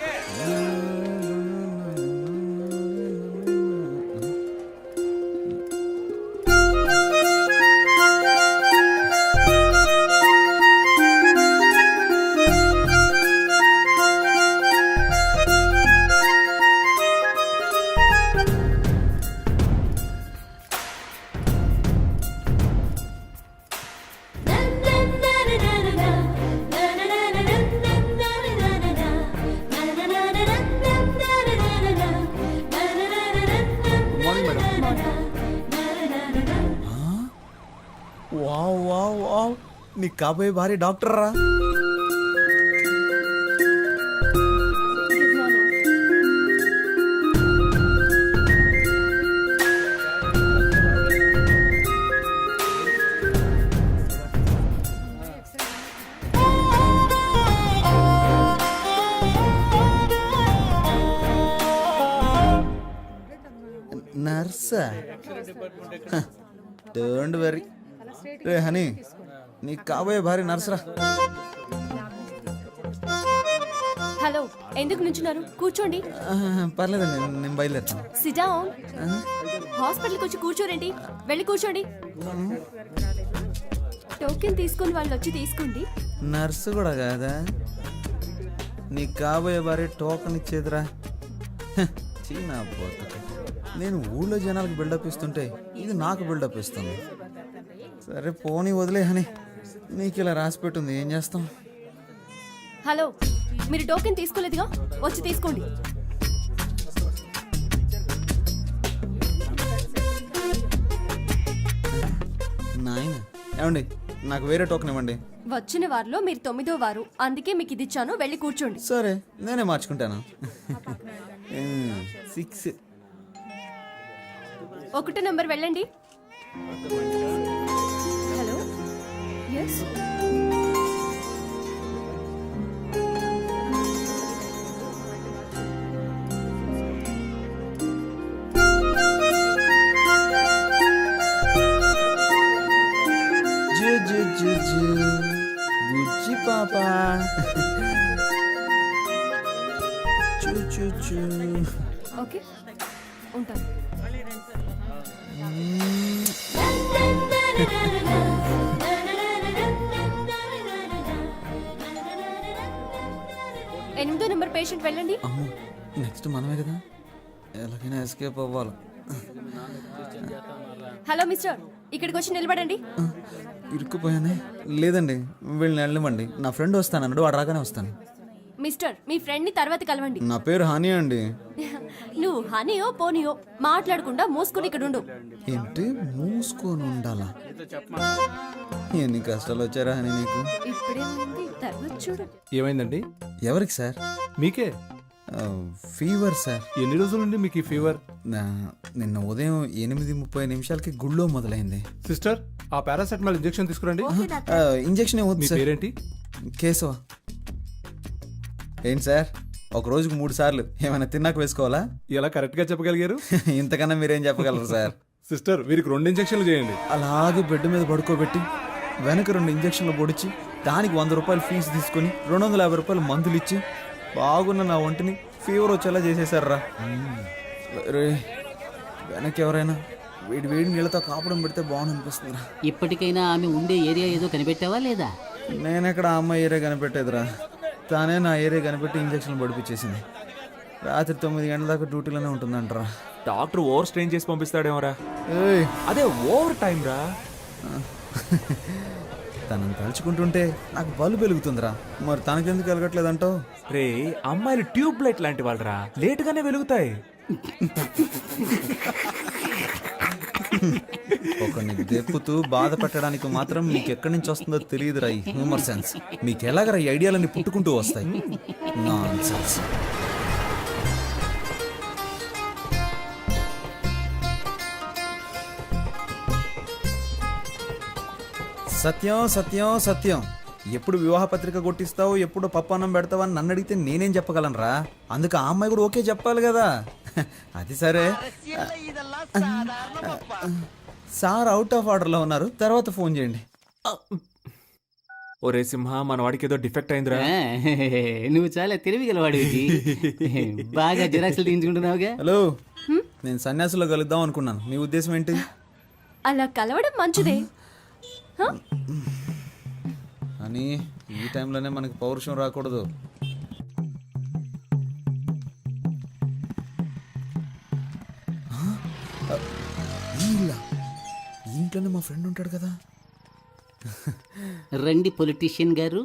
వావ్, నీకు కాబోయే భారీ డాక్టర్ రా. Don't very. రే హనీ, నీకు కాబోయే భార్య నర్సరా. హలో, ఎందుకు నుంచున్నారు? కూర్చోండి. పర్లేదండి, నేను బయలుదేరుతాను. SIT down. హాస్పిటల్కి వచ్చి కూర్చోరండి. వెళ్ళి కూర్చోండి. టోకెన్ తీసుకొని వాళ్ళు వచ్చి తీసుకోండి. నర్సు కూడా కాదా? నీకు కాబోయే భార్య టోకన్ ఇచ్చేదిరా. చీనా బతుకు. నేను ఊళ్ళో జనాలకు బిల్డప్ ఇస్తుంటే ఇది నాకు బిల్డప్ ఇస్తుంది. సరే పోనీ వదిలే హనీ, నీకు ఇలా రాసి పెట్టుంది, ఏం చేస్తాం. హలో, మీరు టోకెన్ తీసుకోలేదుగా, వచ్చి తీసుకోండి. నాయన ఏమండి, నాకు వేరే టోకెన్ ఇవ్వండి. వచ్చిన వారిలో మీరు 9వ వారు, అందుకే మీకు ఇది ఇచ్చాను. వెళ్ళి కూర్చోండి. సరే, నేనే మార్చుకుంటాను. 6. 1వ నంబర్ వెళ్ళండి. Hello, yes. బుజ్జి పాప. చూ. ఓకే, ఉంటాను. ఎనిమిదో నెంబర్ పేషెంట్ వెళ్ళండి. అమ్మో, నెక్స్ట్ మనమే కదా, ఎలాగైనా ఎస్కేప్ అవ్వాలి. హలో మిస్టర్, ఇక్కడికి వచ్చి నిలబడండి. ఇరుక్కుపోయానే. లేదండి, వీళ్ళని వెళ్ళమండి. నా ఫ్రెండ్ వస్తానన్నాడు, వాడు రాగానే వస్తాను. మిస్టర్, మీ ఫ్రెండ్ ని తర్వాత కలవండి. నా పేరు హాని అండి. నువ్వు హనీయో పోనీయో మాట్లాడకుండా మూసుకుని ఇక్కడ ఉండు. ఏంటి మూసుకొని ఉండాలా? ఎన్ని కష్టాలు వచ్చారా హనీ నీకు? ఇప్పుడేమైంది, తర్వాత చూడు. ఏమైందండి? ఎవరికి సార్? మీకే ఫీవర్ సార్. ఎన్ని రోజుల నుండి మీకు ఈ ఫీవర్? నిన్న ఉదయం 8:30 గుళ్ళో మొదలైంది. సిస్టర్, ఆ పారాసెటమాల్ ఇంజెక్షన్ తీసుకురండి. ఇంజెక్షన్ మీ పేరేంటి? కేశవ. ఏంటి సార్, ఒక రోజుకు 3 సార్లు ఏమైనా తిన్నాక వేసుకోవాలా? ఎలా కరెక్ట్ గా చెప్పగలిగారు? ఇంతకన్నా మీరేం చెప్పగలరు సార్? సిస్టర్, వీరికి 2 ఇంజెక్షన్లు చేయండి. అలాగే బెడ్ మీద పడుకోబెట్టి వెనక 2 ఇంజెక్షన్లు పొడిచి దానికి 100 రూపాయలు ఫీజు తీసుకొని 250 రూపాయలు మందులు ఇచ్చి బాగున్న నా ఒంటిని ఫీవర్ వచ్చేలా చేసేసారా. రే, వెనక్కి ఎవరైనా వేడి నీళ్ళతో కాపడం పెడితే బాగుంది అనిపిస్తుందిరా. ఇప్పటికైనా ఆమె ఉండే ఏరియా ఏదో కనిపెట్టావా లేదా? నేనెక్కడ ఆ అమ్మాయి ఏరియా కనిపెట్టేదిరా, తానే నా ఏరియా కనిపెట్టి ఇంజక్షన్లు పడిపించేసింది. రాత్రి 9 గంటల దాకా డ్యూటీలోనే ఉంటుందంటరా. డాక్టర్ ఓవర్ స్ట్రెయిన్ చేసి పంపిస్తాడేమోరా. అదే ఓవర్ టైం రా. తనని తలుచుకుంటుంటే నాకు బల్బు వెలుగుతుందిరా. మరి తనకెందుకు వెలగట్లేదంటావు? రే, అమ్మాయిలు ట్యూబ్ లైట్ లాంటి వాళ్ళరా, లేటుగానే వెలుగుతాయి. ఒకరిని దెప్పుతూ బాధ పెట్టడానికి మాత్రం మీకు ఎక్కడి నుంచి వస్తుందో తెలియదురా ఈ హ్యూమర్ సెన్స్. మీకు ఎలాగరా ఈ ఐడియాలన్నీ పుట్టుకుంటూ వస్తాయి? నాన్సెన్స్. సత్యం సత్యం సత్యం. ఎప్పుడు వివాహ పత్రిక కొట్టిస్తావు, ఎప్పుడు పప్పాన్నం పెడతావు అని నన్ను అడిగితే నేనేం చెప్పగలనురా? అందుకు ఆ అమ్మాయి కూడా ఓకే చెప్పాలి కదా. అది సరే, సార్ అవుట్ ఆఫ్ ఆర్డర్లో ఉన్నారు, తర్వాత ఫోన్ చేయండి. ఒరే సింహ, మన వాడికి ఏదో డిఫెక్ట్ అయిందిరా. నువ్వు చాలా తెలివిగలవాడివి. బాగా జిరాక్స్లు తీయించుకుంటున్నావుగా. హలో, నేను సన్యాసులో కలుద్దాం అనుకున్నాను, మీ ఉద్దేశం ఏంటి? అలా కలవడం మంచిదే. అని ఈ టైంలోనే మనకి పౌరుషం రాకూడదు. ఇంట్లోనే మా ఫ్రెండ్ ఉంటాడు కదా. రండి పొలిటీషియన్ గారు.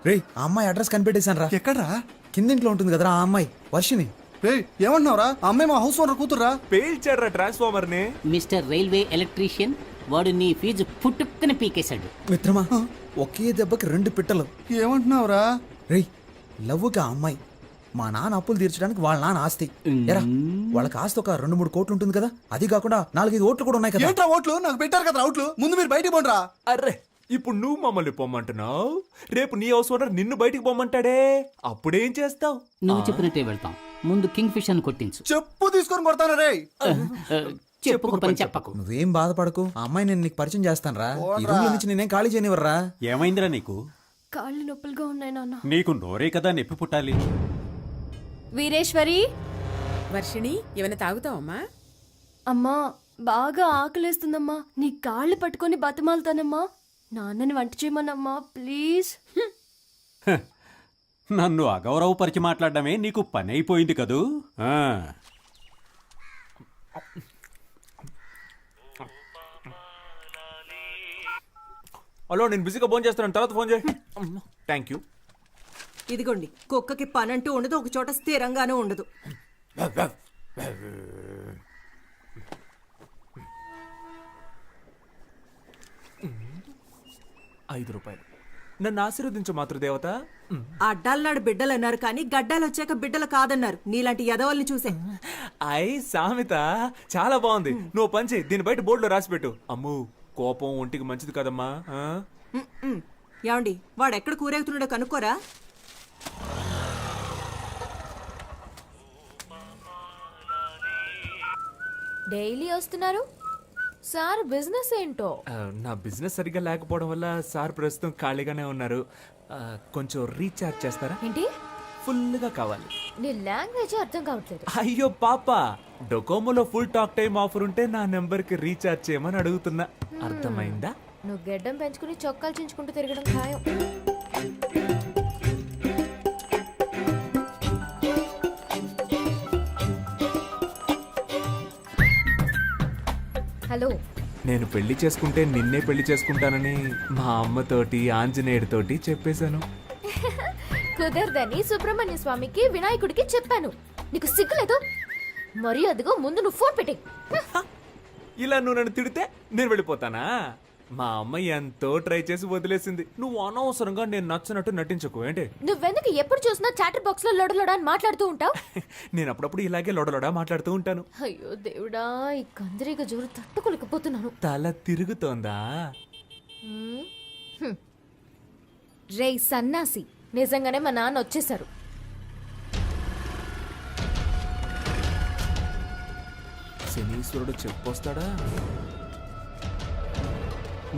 రే, ఆ అమ్మాయి అడ్రస్ కనిపెట్టేశాను రా. ఎక్కడ్రా? కిందింట్లో ఉంటుంది కదరా ఆ అమ్మాయి, వర్షిని. రే, ఏమన్నావురా? అమ్మాయి మా హౌస్ ఓనర్ కూతుర్రా. పేల్చాడ్రా ట్రాన్స్ఫార్మర్ ని. మిస్టర్ రైల్వే ఎలక్ట్రీషియన్, వాడు నీ ఫీజు పుట్టుక్కని పీకేశాడు. మిత్రమా, ఒకే దెబ్బకి 2 పిట్టలు. ఏమంటున్నావురా? రే, లవ్వుగా ఆ అమ్మాయి మా నాన్న అప్పులు తీర్చడానికి వాళ్ళ నాన్న ఆస్తి. ఎరా, వాళ్ళకి ఆస్తి ఒక 2-3 కోట్లు ఉంటుంది కదా. అది కాకుండా 4-5 ఓట్లు కూడా ఉన్నాయి కదా. ఏంట్రా ఓట్లు? నాకు పెట్టారు కదా ఓట్లు. ముందు మీరు బయటికి పోండిరా. అర్రే, ఇప్పుడు నువ్వు మమ్మల్ని పొమ్మంటున్నావు, రేపు నీ హౌస్ ఓనర్ నిన్ను బయటికి పొమ్మంటాడే, అప్పుడేం చేస్తావు? నువ్వు చెప్పినట్టే వెళ్తాం. ముందు కింగ్ ఫిష్ అని కొట్టించు. చెప్పు తీసుకొని కొడతాను రే. చెప్పుకు పని చెప్పకు. నువ్వేం బాధపడకు, ఆ అమ్మాయి నేను నీకు పరిచయం చేస్తాను రా. ఈ రూమ్ లో నుంచి నేనేం ఖాళీ చేయనివర్రా. ఏమైందిరా నీకు? కాళ్ళు నొప్పులుగా ఉన్నాయి నాన్న. నీకు నోరే కదా నొప్పి పుట్టాలి. వీరేశ్వరి, వర్షిణి ఏమైనా తాగుతావమ్మా? అమ్మా బాగా ఆకలేస్తుందమ్మా, నీ కాళ్ళు పట్టుకొని బతిమాలుతానమ్మా. నాన్నని వంట చేయమనమ్మా ప్లీజ్. నన్ను అగౌరవపరిచి మాట్లాడడమే నీకు పని అయిపోయింది కదూ. హలో, నేను బిజీగా ఫోన్ చేస్తున్నాను, తర్వాత ఫోన్ చేయి. Thank you. ఇదిగోండి, కుక్కకి పనంటూ ఉండదు, ఒక చోట స్థిరంగానూ ఉండదు. ₹5. నన్ను ఆశీర్వదించు మాతృదేవత. అడ్డాలనాడు బిడ్డలు అన్నారు కానీ గడ్డాలు వచ్చాక బిడ్డలు కాదన్నారు. నీలాంటి యదవల్ని చూసే. సామెత చాలా బాగుంది. నువ్వు పని చేయి, దీని బయట బోర్డులో రాసి పెట్టు. అమ్ము, కోపం ఒంటికి మంచిది కదమ్మా. ఏమండి, వాడు ఎక్కడ కూరేగుతున్నాడో కనుక్కోరా. డైలీ వస్తున్నారు సార్, బిజినెస్ ఏంటో? నా బిజినెస్ సరిగ్గా లేకపోవడం వల్ల సార్ ప్రస్తుతం ఖాళీగానే ఉన్నారు. కొంచెం రీఛార్జ్ చేస్తారా? ఏంటి? ఫుల్గా కావాలి. నీ లాంగ్వేజ్ అర్థం కావట్లేదు. అయ్యో పాప, డొకోమోలో ఫుల్ టాక్ టైం ఆఫర్ ఉంటే నా నెంబర్ కి రీఛార్జ్ చేయమని అడుగుతున్నా. అర్థమైందా? నువ్వు గెడ్డం పెంచుకుని చొక్కాలు చించుకుంటూ తిరగడం ఖాయం. హలో, నేను పెళ్లి చేసుకుంటే నిన్నే పెళ్లి చేసుకుంటానని మా అమ్మతోటి ఆంజనేయుడితోటి చెప్పేశాను. కుదరదని సుబ్రహ్మణ్య స్వామికి వినాయకుడికి చెప్పాను. నీకు సిగ్గులేదు? మరి అదిగో ముందు నువ్వు ఫోన్ పెట్టే. ఇలా నువ్వు నన్ను తిడితే నేను వెళ్ళిపోతానా? మా అమ్మ ఎంతో ట్రై చేసి వదిలేసింది. నువ్వు అనవసరంగా నేను నచ్చినట్టు నటించకు. ఏంటి? నువ్వెందుకు ఎప్పుడు చూసినా చాటర్ బాక్స్ లో లొడలొడ అని మాట్లాడుతూ ఉంటావు? నేను అప్పుడప్పుడు ఇలాగే లొడలొడా మాట్లాడుతూ ఉంటాను. అయ్యో దేవుడా, ఈ కందిరీగ జోరు తట్టుకోలేకపోతున్నాను. తల తిరుగుతోందా? రే సన్నాసి, నిజంగానే మా నాన్న వచ్చేసారు. శనీశ్వరుడు చెప్పొస్తాడా?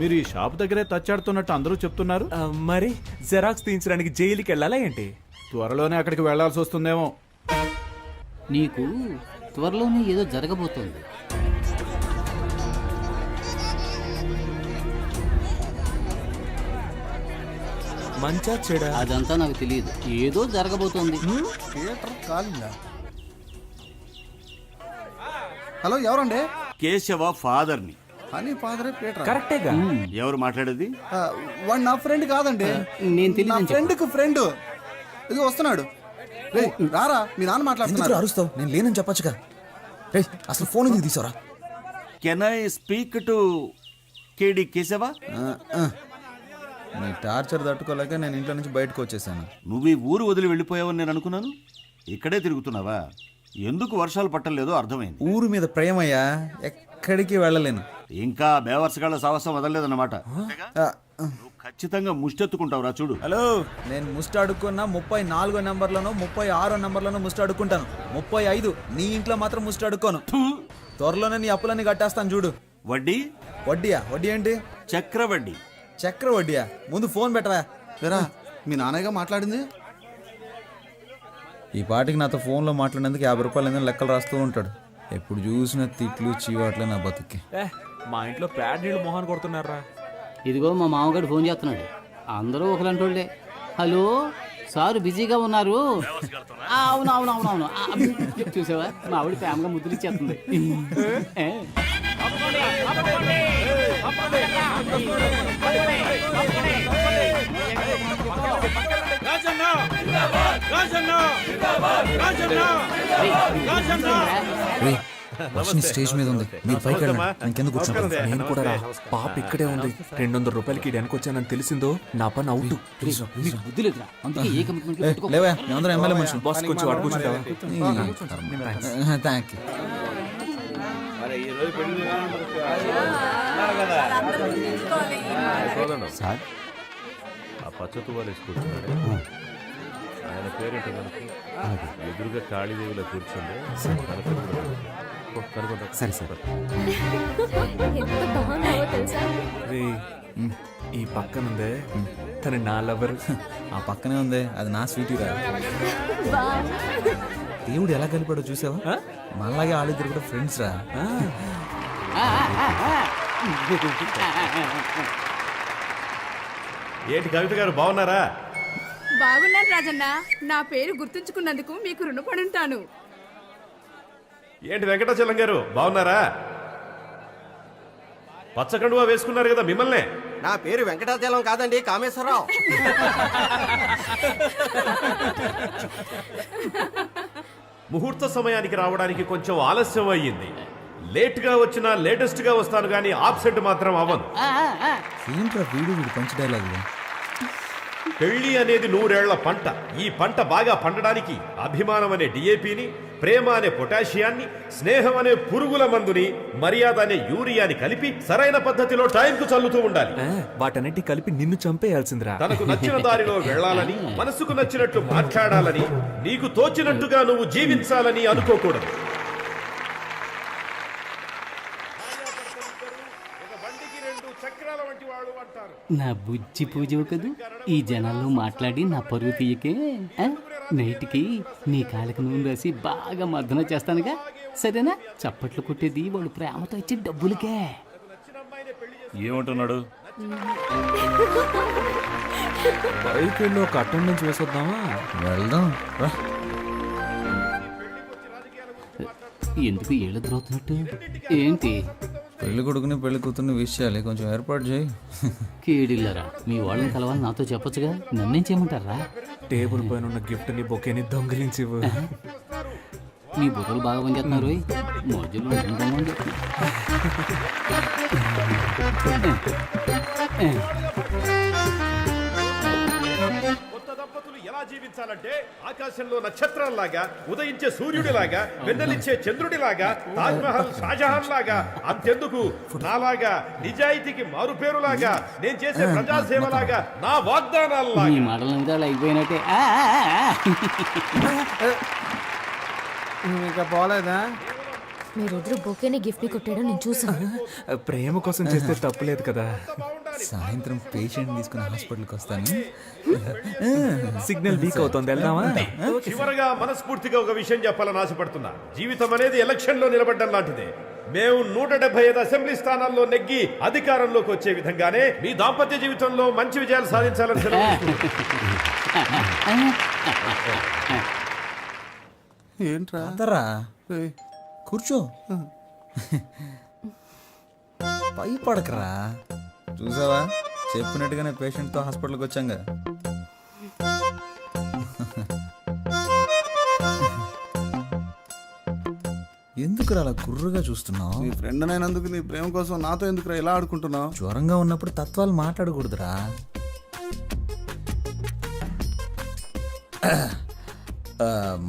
మీరు ఈ షాప్ దగ్గరే తచ్చాడుతున్నట్టు అందరూ చెప్తున్నారు. మరి జెరాక్స్ తీయించడానికి జైలుకి వెళ్ళాలా ఏంటి? త్వరలోనే అక్కడికి వెళ్లాల్సి వస్తుందేమో. నీకు త్వరలోనే ఏదో జరగబోతోంది. మంచా చెడా అదంతా నాకు తెలియదు. ఏదో జరగబోతోంది. హలో, ఎవరండి? కేశవ ఫాదర్ని. అని ఫాదరే పీటర్. కరెక్టేగా. ఎవరు మాట్లాడేది? వాడు నా ఫ్రెండ్ కాదండి, నేను నా తెలియదు. ఫ్రెండ్కు ఫ్రెండ్. ఇది వస్తున్నాడు. రే రారా, మీ నాన్న మాట్లాడుతున్నారు. అరుస్తావు, నేను లేనని చెప్పొచ్చుగా. రే అసలు ఫోన్ ఎందుకు తీసారా? కెన్ ఐ స్పీక్ టు కేడి కేశవ? నీ టార్చర్ తట్టుకోలేక నేను ఇంట్లో నుంచి బయటకు వచ్చేసాను. నువ్వు ఈ ఊరు వదిలి వెళ్ళిపోయావని నేను అనుకున్నాను. ఇక్కడే తిరుగుతున్నావా? ఎందుకు వర్షాలు పట్టలేదో అర్థమైంది. ఊరు మీద ప్రేమయ్యా, ఎక్కడికి వెళ్ళలేను. ఇంకా బేవర్సగాళ్ళ సాహసం వదలలేదన్నమాట. నువ్వు ఖచ్చితంగా ముష్టెత్తుకుంటావురా చూడు. హలో, నేను ముష్టి అడుక్కున్నా 34 నెంబర్లను 36 నెంబర్లను ముష్టి అడుక్కుంటాను. 35 నీ ఇంట్లో మాత్రం ముష్టి అడుక్కోను. త్వరలోనే నీ అప్పులన్నీ కట్టేస్తాను చూడు. వడ్డీ? వడ్డీయా? వడ్డీ ఏంటి? చక్రవడ్డీ. చక్ర వడ్డీయా? ముందు ఫోన్ పెట్టవా. లేరా, మీ నాన్నగా మాట్లాడింది. ఈ పాటికి నాతో ఫోన్లో మాట్లాడినందుకు ₹50 లెక్కలు రాస్తూ ఉంటాడు. ఎప్పుడు చూసిన తిట్లు చీవాట్లే నా బతుక్కి. మా ఇంట్లో ప్యాడ్ నీళ్ళు మొహాన్ని కొడుతున్నారా? ఇదిగో మా మామగారు ఫోన్ చేస్తున్నాడు. అందరూ ఒకలంటోళ్ళే. హలో సార్, బిజీగా ఉన్నారు? అవునవునవునవును. చూసావా, మా ఆవిడ ప్రేమగా ముద్దులు ఇచ్చేస్తుంది. స్టేజ్ మీద ఉంది, మీరు పైకి వెళ్ళండి. ఇంకెందుకు కూర్చుంటారు? నేను కూడా రా. పాప ఇక్కడే ఉంది. ₹200 వెనక్కి వచ్చానని తెలిసిందో నా పని అవుట్. బుద్ధి లేదురా, అందుకే ఏ కమిట్మెంట్ పెట్టుకో. లేవా, మేమందరం ఎమ్మెల్యే మనుషులు. బాస్ కొంచెం అడుగు థ్యాంక్ యూ. సార్, ఆ పచ్చ తువాలు వేసుకుంటున్నాడే ఆయన పేరేంటో కనుక్కో. ఎదురుగా కాళీదేవిలో కూర్చుండే తన పేరు కూడా కనుక్కో. కనుక్కుంటా. సరే సరే ఎంత బాగున్నావో తెలుసా? రే ఈ పక్కనుందే తను నా లవర్. ఆ పక్కనే ఉంది, అది నా స్వీటీ రా. దేవుడు ఎలా కలిపాడో చూసావా? మనలాగే వాళ్ళిద్దరు కూడా ఫ్రెండ్స్ రా. ఏంటి కవిత గారు బాగున్నారా? బాగున్నాను రాజన్న. నా పేరు గుర్తుంచుకున్నందుకు మీకు రుణపడి ఉంటాను. ఏంటి వెంకటాచలం గారు బాగున్నారా? పచ్చకండువా వేసుకున్నారు కదా మిమ్మల్నే. నా పేరు వెంకటాచలం కాదండి, కామేశ్వరరావు. ముహూర్త సమయానికి రావడానికి కొంచెం ఆలస్యం అయ్యింది. లేట్గా వచ్చినా లేటెస్ట్గా వస్తాను కానీ ఆబ్సెంట్ మాత్రం అవ్వను. ఏంట్రా వీడు పంచ్ డైలాగులు? పెళ్లి అనేది 100 ఏళ్ల పంట. ఈ పంట బాగా పండడానికి అభిమానం అనే డిఏపిని, ప్రేమ అనే పొటాషియాన్ని, స్నేహం అనే పురుగుల మందుని, మర్యాద అనే యూరియాని కలిపి సరైన పద్ధతిలో టైంకు చల్లుతూ ఉండాలి. వాటన్నిటి కలిపి నిన్ను చంపేయాల్సిందిరా. తనకు నచ్చిన దారిలో వెళ్లాలని, మనసుకు నచ్చినట్లు మాట్లాడాలని, నీకు తోచినట్టుగా నువ్వు జీవించాలని అనుకోకూడదు. నా బుజ్జి పూజ కదూ. ఈ జనాల్లో మాట్లాడి నా పరువు తీయకే. నైట్కి నీ కాళ్ళకి నూనె రాసి బాగా మర్దన చేస్తానుగా, సరేనా? చప్పట్లు కొట్టేది వాళ్ళు ప్రేమతో ఇచ్చే డబ్బులకే. ఏమంటున్నాడు? బైక్ వెళ్ళి ఒక అటెండెన్స్ వేసొద్దామా? వెళ్దాం రా. ఎందుకు ఏళ్ళు ద్రోతున్నట్టు ఏంటి? పెళ్లి కొడుకుని పెళ్లి కూతుర్ని విష్ చేయాలి, కొంచెం ఏర్పాటు చేయి. కేడిల్లరా, మీ వాళ్ళని కలవాలి నాతో చెప్పొచ్చుగా. నన్నేం చేయమంటారా? టేబుల్ పైన ఉన్న గిఫ్ట్ ని బొకేని దొంగిలించి మీ బుర్రలు బాగా పనిచేస్తున్నారు. మధ్యలో ఉంటుందని కొత్త దంపతులు ఎలా జీవించాలంటే ఆకాశంలో నక్షత్రాల్లాగా, ఉదయించే సూర్యుడిలాగా, వెన్నెలిచ్చే చంద్రుడిలాగా, తాజ్మహల్ షాజహాన్ లాగా, అంతెందుకు నాలాగా నిజాయితీకి మారుపేరులాగా, నేను చేసే ప్రజాసేవలాగా, నా వాగ్దానాల్లాగా. ఈ మాటలు ఇంకా అయిపోయినట్టే. ఇంకా పోలేదా? మీరిద్దరు బొకేని గిఫ్ట్ ని కొట్టాడో నేను చూసాను. ప్రేమ కోసం చేస్తే తప్పులేదు కదా. సాయంత్రం పేషెంట్ తీసుకుని హాస్పిటల్కి వస్తాను. సిగ్నల్ వీక్ అవుతుంది, వెళ్దామా? చివరగా మనస్ఫూర్తిగా ఒక విషయం చెప్పాలని ఆశపడుతున్నా. జీవితం అనేది ఎలక్షన్ లో నిలబడ్డం లాంటిదే. మేము 175 అసెంబ్లీ స్థానాల్లో నెగ్గి అధికారంలోకి వచ్చే విధంగానే మీ దాంపత్య జీవితంలో మంచి విజయాలు సాధించాలని ఏంట్రా కూర్చో. పై పడకరా. చూసావా, చెప్పినట్టుగానే పేషెంట్తో హాస్పిటల్కి వచ్చాం కదా. ఎందుకు అలా కుర్రుగా చూస్తున్నావు? నీ ఫ్రెండ్ అయినందుకు నీ ప్రేమ కోసం నాతో ఎందుకు ఇలా ఆడుకుంటున్నావు? జ్వరంగా ఉన్నప్పుడు తత్వాలు మాట్లాడకూడదురా.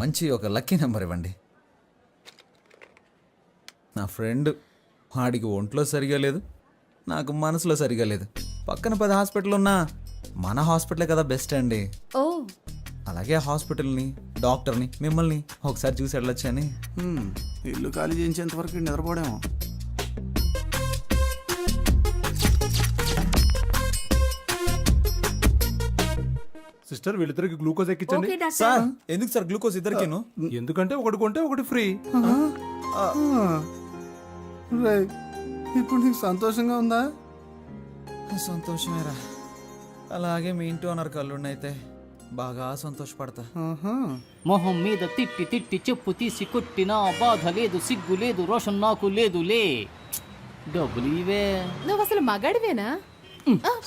మంచి ఒక లక్కీ నెంబర్ ఇవ్వండి. నా ఫ్రెండ్, వాడికి ఒంట్లో సరిగా లేదు, నాకు మనసులో సరిగా లేదు. పక్కన 10 హాస్పిటల్ ఉన్నా మన హాస్పిటలే కదా బెస్ట్ అండి. ఓ, అలాగే హాస్పిటల్ని, డాక్టర్ని, మిమ్మల్ని ఒకసారి చూసి వెళ్ళొచ్చని. ఇల్లు ఖాళీ చేయించేంత వరకు నిద్రపోవడేమో. సిస్టర్ వీళ్ళిద్దరికి గ్లూకోజ్ ఎక్కించండి. Okay doctor. సార్ ఎందుకు సార్ గ్లూకోజ్ ఇద్దరికిను? ఎందుకంటే ఒకటి కొంటే ఒకటి ఫ్రీ. రేయ్, ఇప్పుడు నీకు సంతోషంగా ఉందా? సంతోషమేరా. అలాగే మీ ఇంటి ఓనర్ కళ్ళున్నైతే బాగా సంతోషపడతా. మొహం మీద తిట్టి తిట్టి చెప్పు తీసి కొట్టినా బాధ లేదు, సిగ్గు లేదు, రోషన్ నాకు లేదులే. డబ్బులు ఇవే. నువ్వు అసలు మగాడివేనా?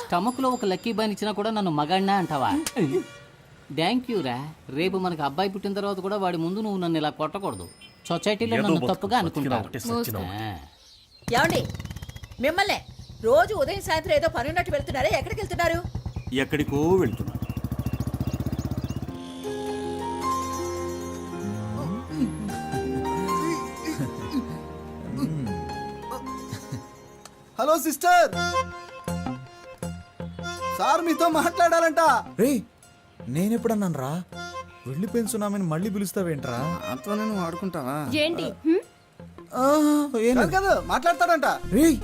స్టమక్ లో ఒక లక్కీ బాయ్ ఇచ్చినా కూడా నన్ను మగాడినా అంటావా? థ్యాంక్ యూ రా. రేపు మనకు అబ్బాయి పుట్టిన తర్వాత కూడా వాడి ముందు నువ్వు నన్ను ఇలా కొట్టకూడదు. సొసైటీలో నన్ను తప్పుగా అనుకుంటారు. ఏమండి, మిమ్మల్ని రోజు ఉదయం సాయంత్రం ఏదో పని ఉన్నట్టు వెళ్తున్నారే, ఎక్కడికి వెళ్తున్నారు? ఎక్కడికో వెళ్తున్నా. హలో సిస్టర్, సార్ మీతో మాట్లాడాలంట. రే, నేనెప్పుడన్నాను రా? వెళ్ళిపోయిన సునామీని మళ్ళీ పిలుస్తావేంట్రా? అంతా నేను ఆడుకుంటావా? ఏంటి కదా మాట్లాడతాడంట. రేయ్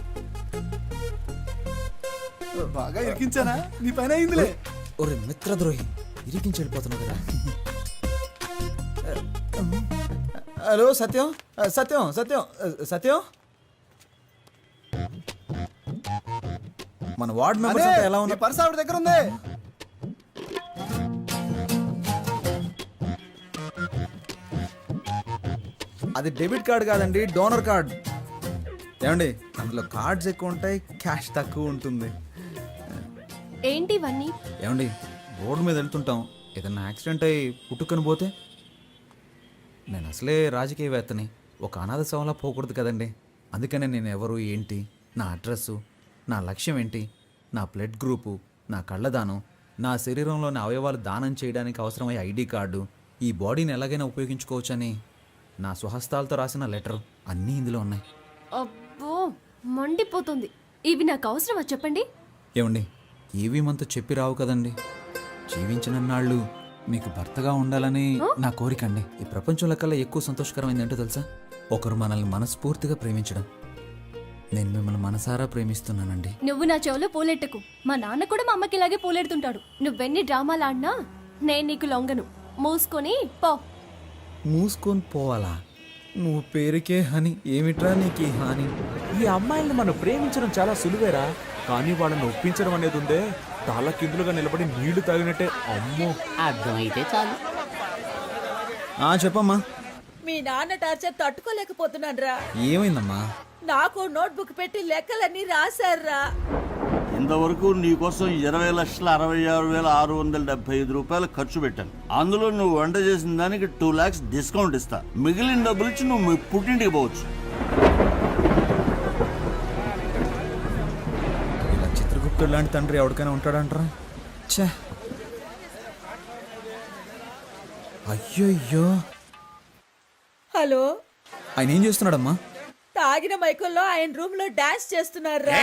బాగా ఇరికించానా? నీ పైన అయిందిలే. ఒరే మిత్రద్రోహి, ఇరికించి వెళ్ళిపోతున్నావు కదా. హలో సత్యం, సత్యం సత్యం సత్యం, మన వార్డ్ మెంబర్స్ అంతా ఎలా ఉన్నారు? పర్స్ ఆవిడ దగ్గర ఉంది. అది డెబిట్ కార్డ్ కాదండి, డోనర్ కార్డ్. ఏమండి, అందులో కార్డ్స్ ఎక్కువ ఉంటాయి, క్యాష్ తక్కువ ఉంటుంది. ఏంటి ఇవన్నీ? ఏమండి, రోడ్డు మీద వెళ్తుంటాం, ఏదన్నా యాక్సిడెంట్ అయ్యి పుట్టుకొని పోతే? నేను అసలే రాజకీయవేత్తని, ఒక అనాథ శవంలా పోకూడదు కదండి. అందుకనే నేను ఎవరు, ఏంటి, నా అడ్రస్సు, నా లక్ష్యం ఏంటి, నా బ్లడ్ గ్రూపు, నా కళ్ళదానం, నా శరీరంలోని అవయవాలు దానం చేయడానికి అవసరమయ్యే ఐడి కార్డు, ఈ బాడీని ఎలాగైనా ఉపయోగించుకోవచ్చని నా స్వహస్తాలతో రాసిన లెటర్ అన్నీ ఇందులో ఉన్నాయి. అబ్బో మండిపోతుంది. ఇవి నాకు అవసరమా చెప్పండి? ఏమండి, ఏవి మనతో చెప్పి రావు కదండి. జీవించినన్నాళ్ళు మీకు భర్తగా ఉండాలని నా కోరికండి. ఈ ప్రపంచంలో కల్లా ఎక్కువ సంతోషకరమైంది ఏంటో తెలుసా? ఒకరు మనల్ని మనస్ఫూర్తిగా ప్రేమించడం. నేను మిమ్మల్ని మనసారా ప్రేమిస్తున్నానండి. నువ్వు నా చెవులో పూలెట్టకు. మా నాన్న కూడా మా అమ్మకి ఇలాగే పూలెడుతుంటాడు. నువ్వెన్ని డ్రామాలు ఆడినా నేను నీకు లొంగను. మూసుకొని పో. మూసుకొని పోవాలా? నువ్వు పేరుకే హని, ఏమిట్రా నీకు ఈ హాని? ఈ అమ్మాయిల్ని మనం ప్రేమించడం చాలా సులువేరా, కానీ వాళ్ళని ఒప్పించడం అనేది ఉందే, తల కిందులుగా నిలబడి నీళ్లు తాగినట్టే. అమ్మో, అర్థమైతే చాలు. చెప్పమ్మా. మీ నాన్న టార్చర్ తట్టుకోలేకపోతున్నాను రా. ఏమైందమ్మా? నాకు నోట్బుక్ పెట్టి లెక్కలన్నీ రాశారా. ఇంతవరకు నీకోసం 20,66,675 రూపాయలు ఖర్చు పెట్టాను. అందులో నువ్వు వంట చేసిన దానికి 2 lakhs డిస్కౌంట్ ఇస్తా. మిగిలిన డబ్బులు ఇచ్చి నువ్వు మీ పుట్టింటికి పోవచ్చు. ఇలా చిత్రగుప్తుడు లాంటి తండ్రి ఎవరికైనా ఉంటాడంటారా? ఛే, అయ్యో. హలో, ఆయన ఏం చేస్తున్నాడమ్మా? తాగిన మైకుల్లో ఆయన రూమ్ లో డాన్స్ చేస్తున్నారా.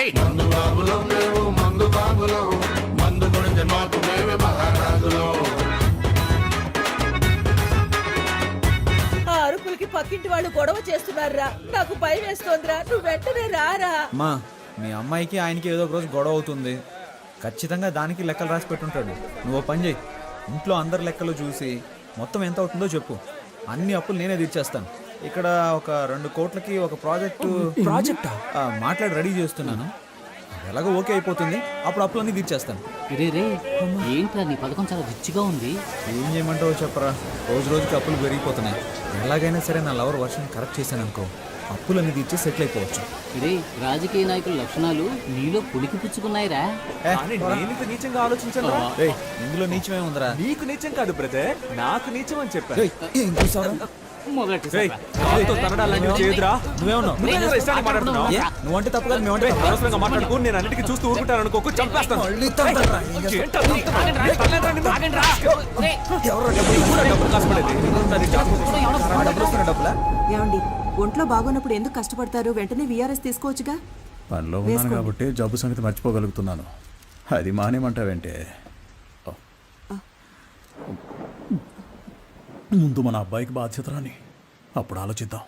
ఆ అరుపులకి పక్కింటి వాళ్ళు గొడవ చేస్తున్నారా. నాకు భయం వేస్తోందిరా. నువ్వు వెంటనే రారా. అమ్మా, మీ అమ్మాయికి ఆయనకి ఏదో ఒక రోజు గొడవ అవుతుంది. ఖచ్చితంగా దానికి లెక్కలు రాసి పెట్టుంటాడు. నువ్వు పని చేయి, ఇంట్లో అందరి లెక్కలు చూసి మొత్తం ఎంత అవుతుందో చెప్పు. అన్ని అప్పులు నేనే తీర్చేస్తాను. ఇక్కడ ఒక 2 కోట్లకి ఒక ప్రాజెక్టా మాట్లాడి రెడీ చేస్తున్నాను. ఎలాగో ఓకే అయిపోతుంది, అప్పుడు అప్పులన్నీ తీర్చేస్తాను. రే ఏంట్రా నీ పథకం చాలా రిచ్గా ఉంది. ఏం చేయమంటావో చెప్పరా, రోజు రోజుకి అప్పులు పెరిగిపోతున్నాయి. ఎలాగైనా సరే నా లవర్ వర్షన్ కరెక్ట్ చేశాను అనుకో, అప్పులన్నీ తీర్చి సెటిల్ అయిపోవచ్చు. రే రాజకీయ నాయకుల లక్షణాలు నీలో పులికి పుచ్చుకున్నాయిరా. నేను నీచంగా ఆలోచించాను. ఇందులో నీచమే ఉందిరా. నీకు నీచం కాదు బ్రదర్, నాకు నీచం అని చెప్పాను. నువ్వంటే తప్పు కాదు, మాట్లాడుకో. నేను అన్నిటికీ చూస్తూ ఊరుకుంటాను అనుకోకు, చంపేస్తాను. ఏమండి, ఒంట్లో బాగోనప్పుడు ఎందుకు కష్టపడతారు? వెంటనే విఆర్ఎస్ తీసుకోవచ్చుగా. పనిలో ఉన్నాను కాబట్టి జబ్బు సంగతి మర్చిపోగలుగుతున్నాను. అది మానేమంటావేంటే? ముందు మన అబ్బాయికి బాధ్యత రాని, అప్పుడు ఆలోచిద్దాం.